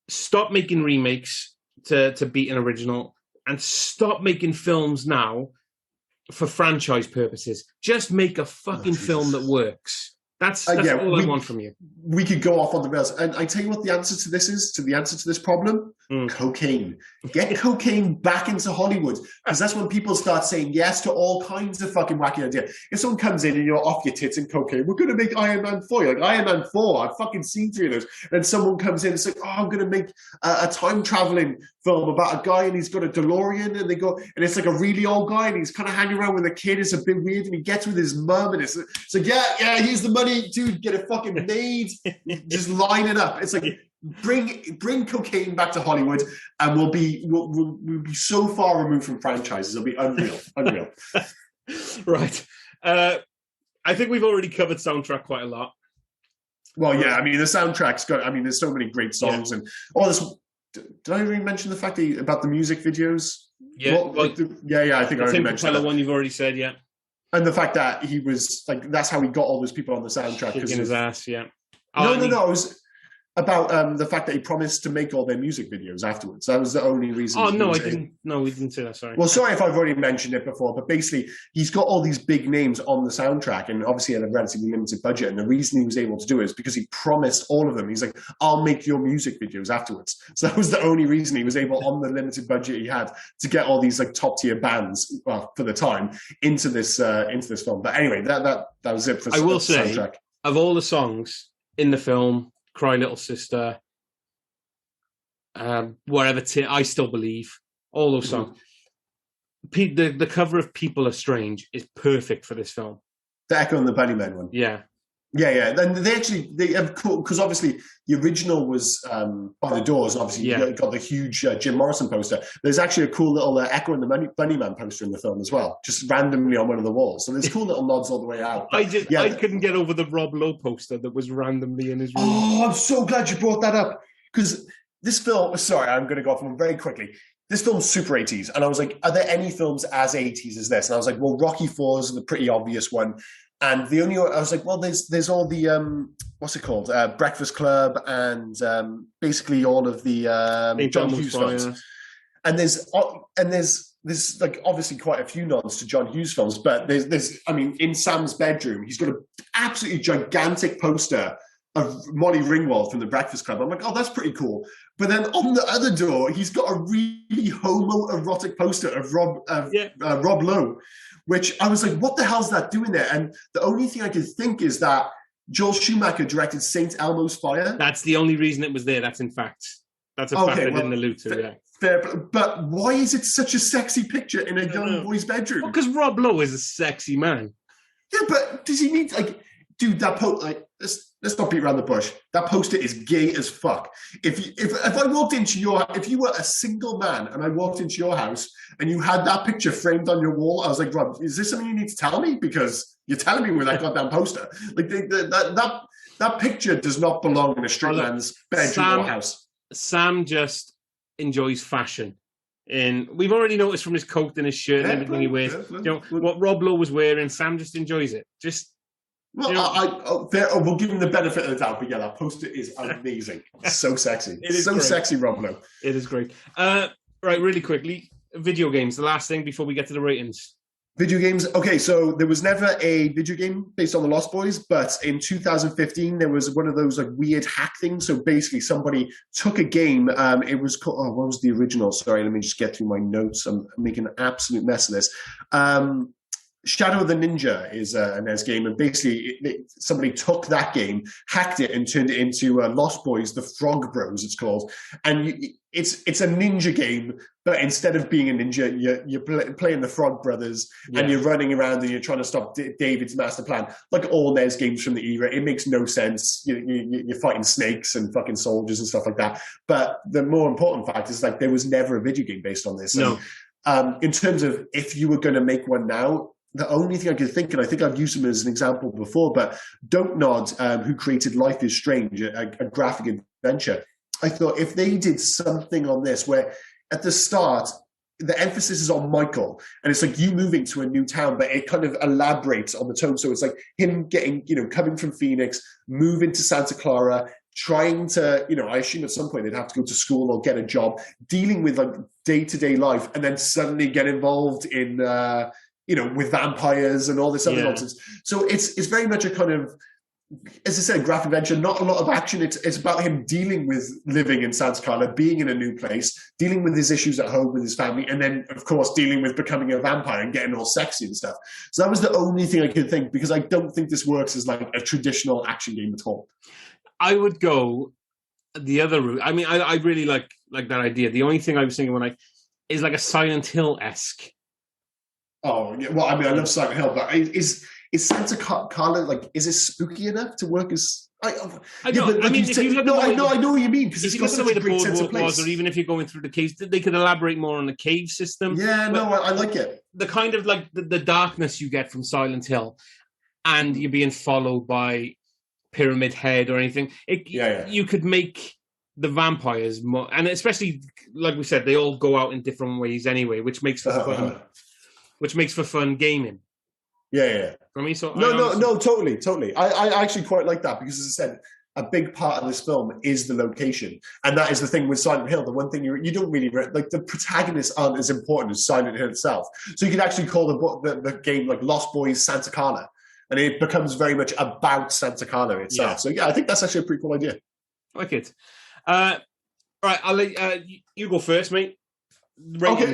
A: stop making remakes to beat an original, and stop making films now for franchise purposes. Just make a fucking film that works. That's all I want from you.
B: We could go off on the rails. And I tell you what the answer to this is, the answer to this problem? Cocaine. Get cocaine back into Hollywood. Because that's when people start saying yes to all kinds of fucking wacky ideas. If someone comes in and you're off your tits in cocaine, we're going to make Iron Man 4. You're like, Iron Man 4, I've fucking seen 3 of those. And someone comes in and says, I'm going to make a time-traveling film about a guy and he's got a DeLorean, and and it's like a really old guy and he's kind of hanging around with a kid. It's a bit weird, and he gets with his mum, and it's like, yeah, here's the money, dude, get it fucking made. Just line it up. It's like, bring cocaine back to Hollywood, and we'll be so far removed from franchises. It'll be unreal.
A: Right. I think we've already covered soundtrack quite a lot.
B: Well, yeah, I mean, the soundtrack's got, there's so many great songs and all this. Did I already mention the fact about the music videos?
A: Yeah.
B: I think I already mentioned that.
A: One you've already said, yeah.
B: And the fact that he was like, that's how he got all those people on the soundtrack.
A: Kicking his ass, yeah.
B: No. It was about the fact that he promised to make all their music videos afterwards. That was the only reason.
A: Oh, no, I didn't. No, we didn't say that, sorry.
B: Well, sorry if I've already mentioned it before, but basically, he's got all these big names on the soundtrack, and obviously had a relatively limited budget. And the reason he was able to do it is because he promised all of them. He's like, I'll make your music videos afterwards. So that was the only reason he was able, on the limited budget he had, to get all these like top tier bands, well, for the time, into this film. But anyway, that was it for
A: I will say,
B: soundtrack.
A: Of all the songs in the film, Cry Little Sister, whatever, I Still Believe, all those songs. The cover of People Are Strange is perfect for this film.
B: The Echo and the Bunnymen one.
A: Yeah.
B: Yeah. Then they have cool, because obviously the original was by the Doors. Obviously, you got the huge Jim Morrison poster. There's actually a cool little Echo and the Bunnyman poster in the film as well, just randomly on one of the walls. So there's cool little nods all the way out.
A: But, I couldn't get over the Rob Lowe poster that was randomly in his room.
B: Oh, I'm so glad you brought that up, because this film. Sorry, I'm going to go off on very quickly. This film's super 80s, and I was like, are there any films as 80s as this? And I was like, well, Rocky IV is the pretty obvious one. And the only I was like, well, there's all the what's it called, Breakfast Club, and basically all of the John Hughes films. And there's like obviously quite a few nods to John Hughes films, but there's in Sam's bedroom, he's got an absolutely gigantic poster of Molly Ringwald from the Breakfast Club. I'm like, oh, that's pretty cool. But then on the other door, he's got a really homoerotic poster of Rob Lowe. Which I was like, what the hell's that doing there? And the only thing I could think is that Joel Schumacher directed St. Elmo's Fire.
A: That's the only reason it was there. That's a fact I didn't allude to, yeah.
B: Fair, but why is it such a sexy picture in a young boy's bedroom?
A: Well, because Rob Lowe is a sexy man.
B: Yeah, but does he need, like, dude, that let's not beat around the bush. That poster is gay as fuck. If I walked into if you were a single man and I walked into your house and you had that picture framed on your wall, I was like, Rob, is this something you need to tell me? Because you're telling me with that goddamn poster. Like that picture does not belong in a straight man's bedroom or house.
A: Sam just enjoys fashion. And we've already noticed from his coat and his shirt and everything he wears. What Rob Lowe was wearing, Sam just enjoys it.
B: Well, we'll give him the benefit of the doubt, but yeah, that poster is amazing. It's so sexy.
A: It is
B: so
A: great.
B: Sexy, Rob Lowe.
A: It is great. Right, really quickly, video games. The last thing before we get to the ratings.
B: Video games. Okay, so there was never a video game based on the Lost Boys, but in 2015 there was one of those like weird hack things. So basically, somebody took a game. It was called. Oh, what was the original? Sorry, let me just get through my notes. I'm making an absolute mess of this. Shadow of the Ninja is a NES game, and basically somebody took that game, hacked it, and turned it into Lost Boys: The Frog Bros. It's called, and it's a ninja game, but instead of being a ninja, you're playing the Frog Brothers, and you're running around and you're trying to stop David's master plan. Like all NES games from the era, it makes no sense. You're fighting snakes and fucking soldiers and stuff like that. But the more important fact is like there was never a video game based on this.
A: No.
B: And, in terms of if you were going to make one now, the only thing I could think, and I think I've used him as an example before, but Don't Nod, who created Life is Strange, a graphic adventure, I thought if they did something on this where at the start, the emphasis is on Michael, and it's like you moving to a new town, but it kind of elaborates on the tone. So it's like him getting, coming from Phoenix, moving to Santa Clara, trying to, I assume at some point they'd have to go to school or get a job, dealing with like day-to-day life, and then suddenly get involved in, with vampires and all this other nonsense. So it's very much a kind of, as I said, graphic adventure, not a lot of action. It's about him dealing with living in Santa Clara, being in a new place, dealing with his issues at home with his family, and then, of course, dealing with becoming a vampire and getting all sexy and stuff. So that was the only thing I could think, because I don't think this works as like a traditional action game at all.
A: I would go the other route. I mean, I really like that idea. The only thing I was thinking is like a Silent Hill-esque.
B: Oh, yeah. Well, I mean, I love Silent Hill, but is Santa Carla, like, is it spooky enough to work as... I know. I mean, if you look I know what you mean, because it's got such a great sense of place.
A: Or even if you're going through the caves, they could elaborate more on the cave system.
B: Yeah, no, I like it.
A: The kind of like the darkness you get from Silent Hill, and you're being followed by Pyramid Head or anything. You could make the vampires more, and especially, like we said, they all go out in different ways anyway, which makes for fun. Which makes for fun gaming.
B: Yeah.
A: For me, so
B: no, totally. I actually quite like that, because, as I said, a big part of this film is the location, and that is the thing with Silent Hill. The one thing you don't really like, the protagonists aren't as important as Silent Hill itself. So you could actually call the game like Lost Boys Santa Carla, and it becomes very much about Santa Carla itself. Yeah. So yeah, I think that's actually a pretty cool idea.
A: I like it. All right, I'll let you go first, mate.
B: Okay.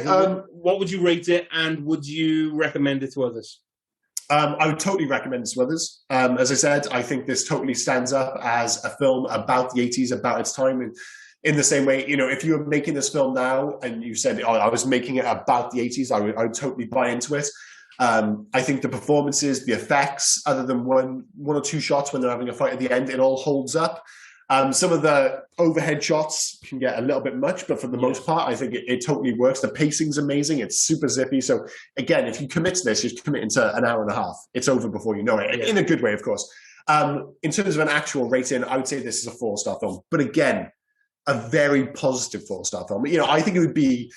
A: What would you rate it, and would you recommend it to others?
B: I would totally recommend it to others. As I said, I think this totally stands up as a film about the 80s, about its time. And in the same way, if you were making this film now and you said, I was making it about the 80s, I would totally buy into it. I think the performances, the effects, other than one or two shots when they're having a fight at the end, it all holds up. Some of the overhead shots can get a little bit much, but for the most part, I think it totally works. The pacing's amazing. It's super zippy. So again, if you commit to this, you're committing to an hour and a half. It's over before you know it, in a good way, of course. In terms of an actual rating, I would say this is a 4-star film. But again, a very positive 4-star film. I think it would be...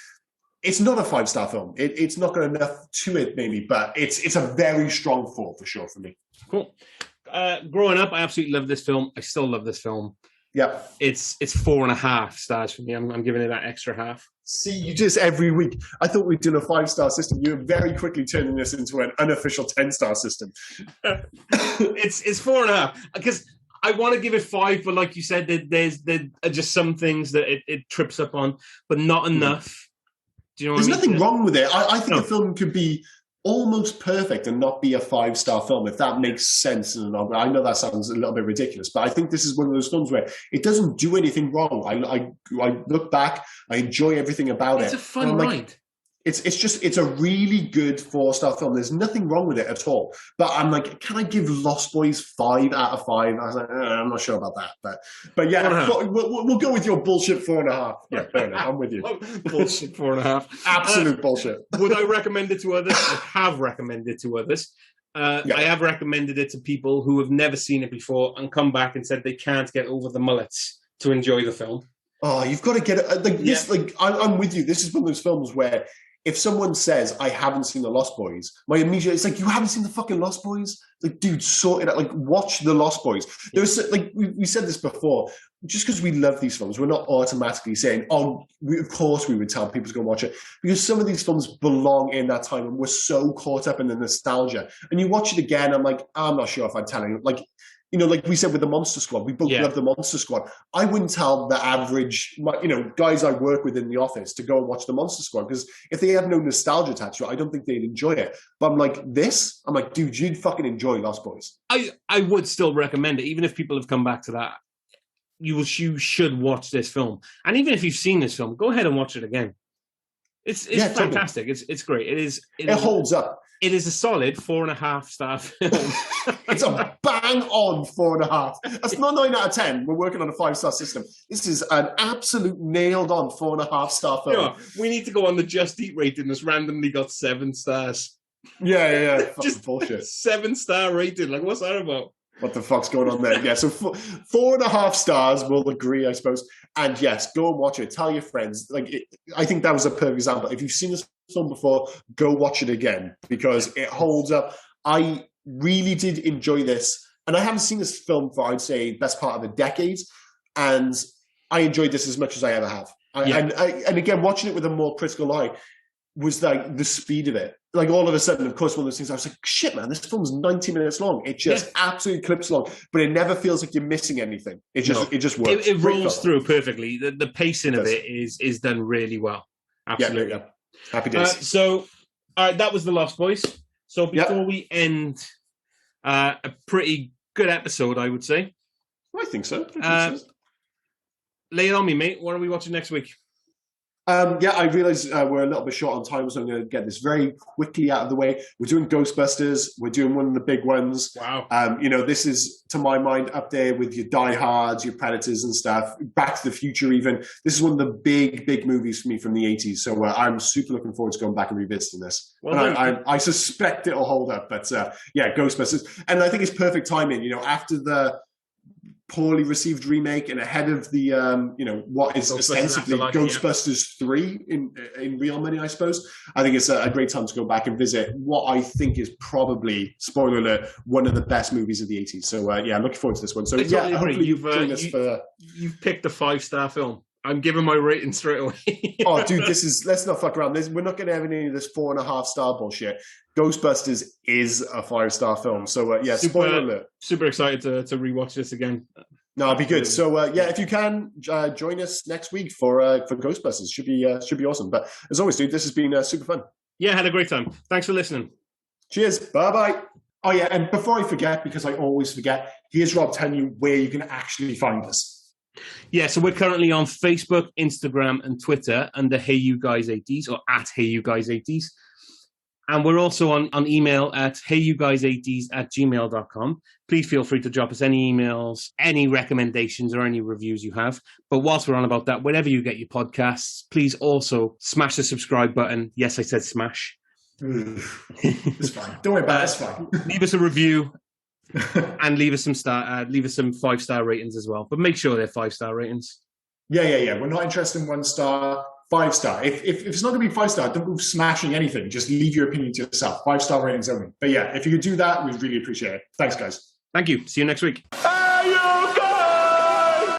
B: It's not a 5-star film. It's not got enough to it, maybe, but it's a very strong 4 for sure for me.
A: Cool. Growing up, I absolutely loved this film. I still love this film.
B: Yeah,
A: it's 4.5 stars for me. I'm giving it that extra half.
B: See, you just every week. I thought we'd do a 5-star system. You're very quickly turning this into an unofficial 10-star system.
A: It's 4.5 because I want to give it 5, but like you said, there are just some things that it trips up on, but not enough. Do you know what I mean?
B: There's nothing wrong with it. I think the film could be almost perfect and not be a 5-star film, if that makes sense. And I know that sounds a little bit ridiculous, but I think this is one of those films where it doesn't do anything wrong. I look back, I enjoy everything about it.
A: It's a fun ride.
B: It's a really good 4-star film. There's nothing wrong with it at all. But I'm like, can I give Lost Boys 5 out of 5? I was like, I'm not sure about that. But yeah, we'll go with your bullshit 4.5. Yeah, fair enough. I'm with you.
A: Bullshit 4.5.
B: Absolute bullshit.
A: Would I recommend it to others? I have recommended it to others. I have recommended it to people who have never seen it before and come back and said they can't get over the mullets to enjoy the film.
B: Oh, you've got to get it. I'm with you. This is one of those films where if someone says, I haven't seen The Lost Boys, my immediate, it's like, you haven't seen the fucking Lost Boys? Like, dude, sort it out. Like, watch The Lost Boys. There's, like, we said this before. just because we love these films, we're not automatically saying, of course we would tell people to go watch it, because some of these films belong in that time and we're so caught up in the nostalgia. And you watch it again, I'm like, I'm not sure if I'm telling you. Like, you know, like we said with the Monster Squad, we both love the Monster Squad. I wouldn't tell the average, you know, guys I work with in the office to go and watch the Monster Squad, because if they have no nostalgia attached to it, I don't think they'd enjoy it. But I'm like, dude, you'd fucking enjoy Lost Boys.
A: I would still recommend it, even if people have come back to that. You should watch this film. And even if you've seen this film, go ahead and watch it again. It's fantastic. Totally. It's great. It
B: holds up.
A: It is a solid 4.5 star film.
B: It's a bang on 4.5. That's not 9 out of 10. We're working on a 5-star system. This is an absolute nailed on 4.5 star film.
A: Yeah, we need to go on the Just Eat rating that's randomly got 7 stars.
B: Yeah. Just bullshit.
A: 7-star rating. Like, what's that about?
B: What the fuck's going on there? Yeah, so 4.5 stars, we'll agree, I suppose. And yes, go and watch it. Tell your friends. I think that was a perfect example. If you've seen this film before, go watch it again, because it holds up. I really did enjoy this. And I haven't seen this film for, I'd say, best part of a decade. And I enjoyed this as much as I ever have. And again, watching it with a more critical eye was like the speed of it. Like all of a sudden, of course, one of those things, I was like, shit, man, this film's 90 minutes long. It just absolutely clips along, but it never feels like you're missing anything. It just works.
A: It rolls through perfectly. The pacing of it is done really well. Absolutely.
B: Yeah. Happy days.
A: So, all right, that was The Lost Boys. So before we end a pretty good episode, I would say.
B: I think so.
A: Lay it on me, mate. What are we watching next week?
B: I realise we're a little bit short on time, so I'm going to get this very quickly out of the way. We're doing Ghostbusters. We're doing one of the big ones.
A: Wow.
B: This is, to my mind, up there with your Die Hards, your Predators and stuff. Back to the Future, even. This is one of the big movies for me from the 80s. So I'm super looking forward to going back and revisiting this. Well, I suspect it'll hold up. But Ghostbusters. And I think it's perfect timing. You know, after the poorly received remake and ahead of the what is ostensibly Ghostbusters 3 in real money, I suppose. I think it's a great time to go back and visit what I think is probably, spoiler alert, one of the best movies of the 80s. So looking forward to this one. So hopefully you've
A: picked a 5-star film. I'm giving my rating straight away.
B: Oh, dude, let's not fuck around. We're not going to have any of this 4.5 star bullshit. Ghostbusters is a 5-star film. So, spoiler alert.
A: Super excited to rewatch this again.
B: No, it'll be good. So, if you can, join us next week for Ghostbusters. Should be awesome. But as always, dude, this has been super fun.
A: Yeah, had a great time. Thanks for listening.
B: Cheers. Bye-bye. Oh, yeah, and before I forget, because I always forget, here's Rob telling you where you can actually find us.
A: Yeah, so we're currently on Facebook, Instagram, and Twitter under Hey You Guys 80s or at Hey You Guys 80s. And we're also on email at heyyouguys80s@gmail.com. Please feel free to drop us any emails, any recommendations, or any reviews you have. But whilst we're on about that, wherever you get your podcasts, please also smash the subscribe button. Yes, I said smash.
B: It's fine. Don't worry about it. It's fine.
A: Leave us a review. And leave us some 5-star ratings as well, but make sure they're 5-star ratings.
B: Yeah. We're not interested in 1-star, 5-star. If it's not going to be 5-star, don't go smashing anything. Just leave your opinion to yourself. 5-star ratings only. But yeah, if you could do that, we'd really appreciate it. Thanks, guys.
A: Thank you. See you next week.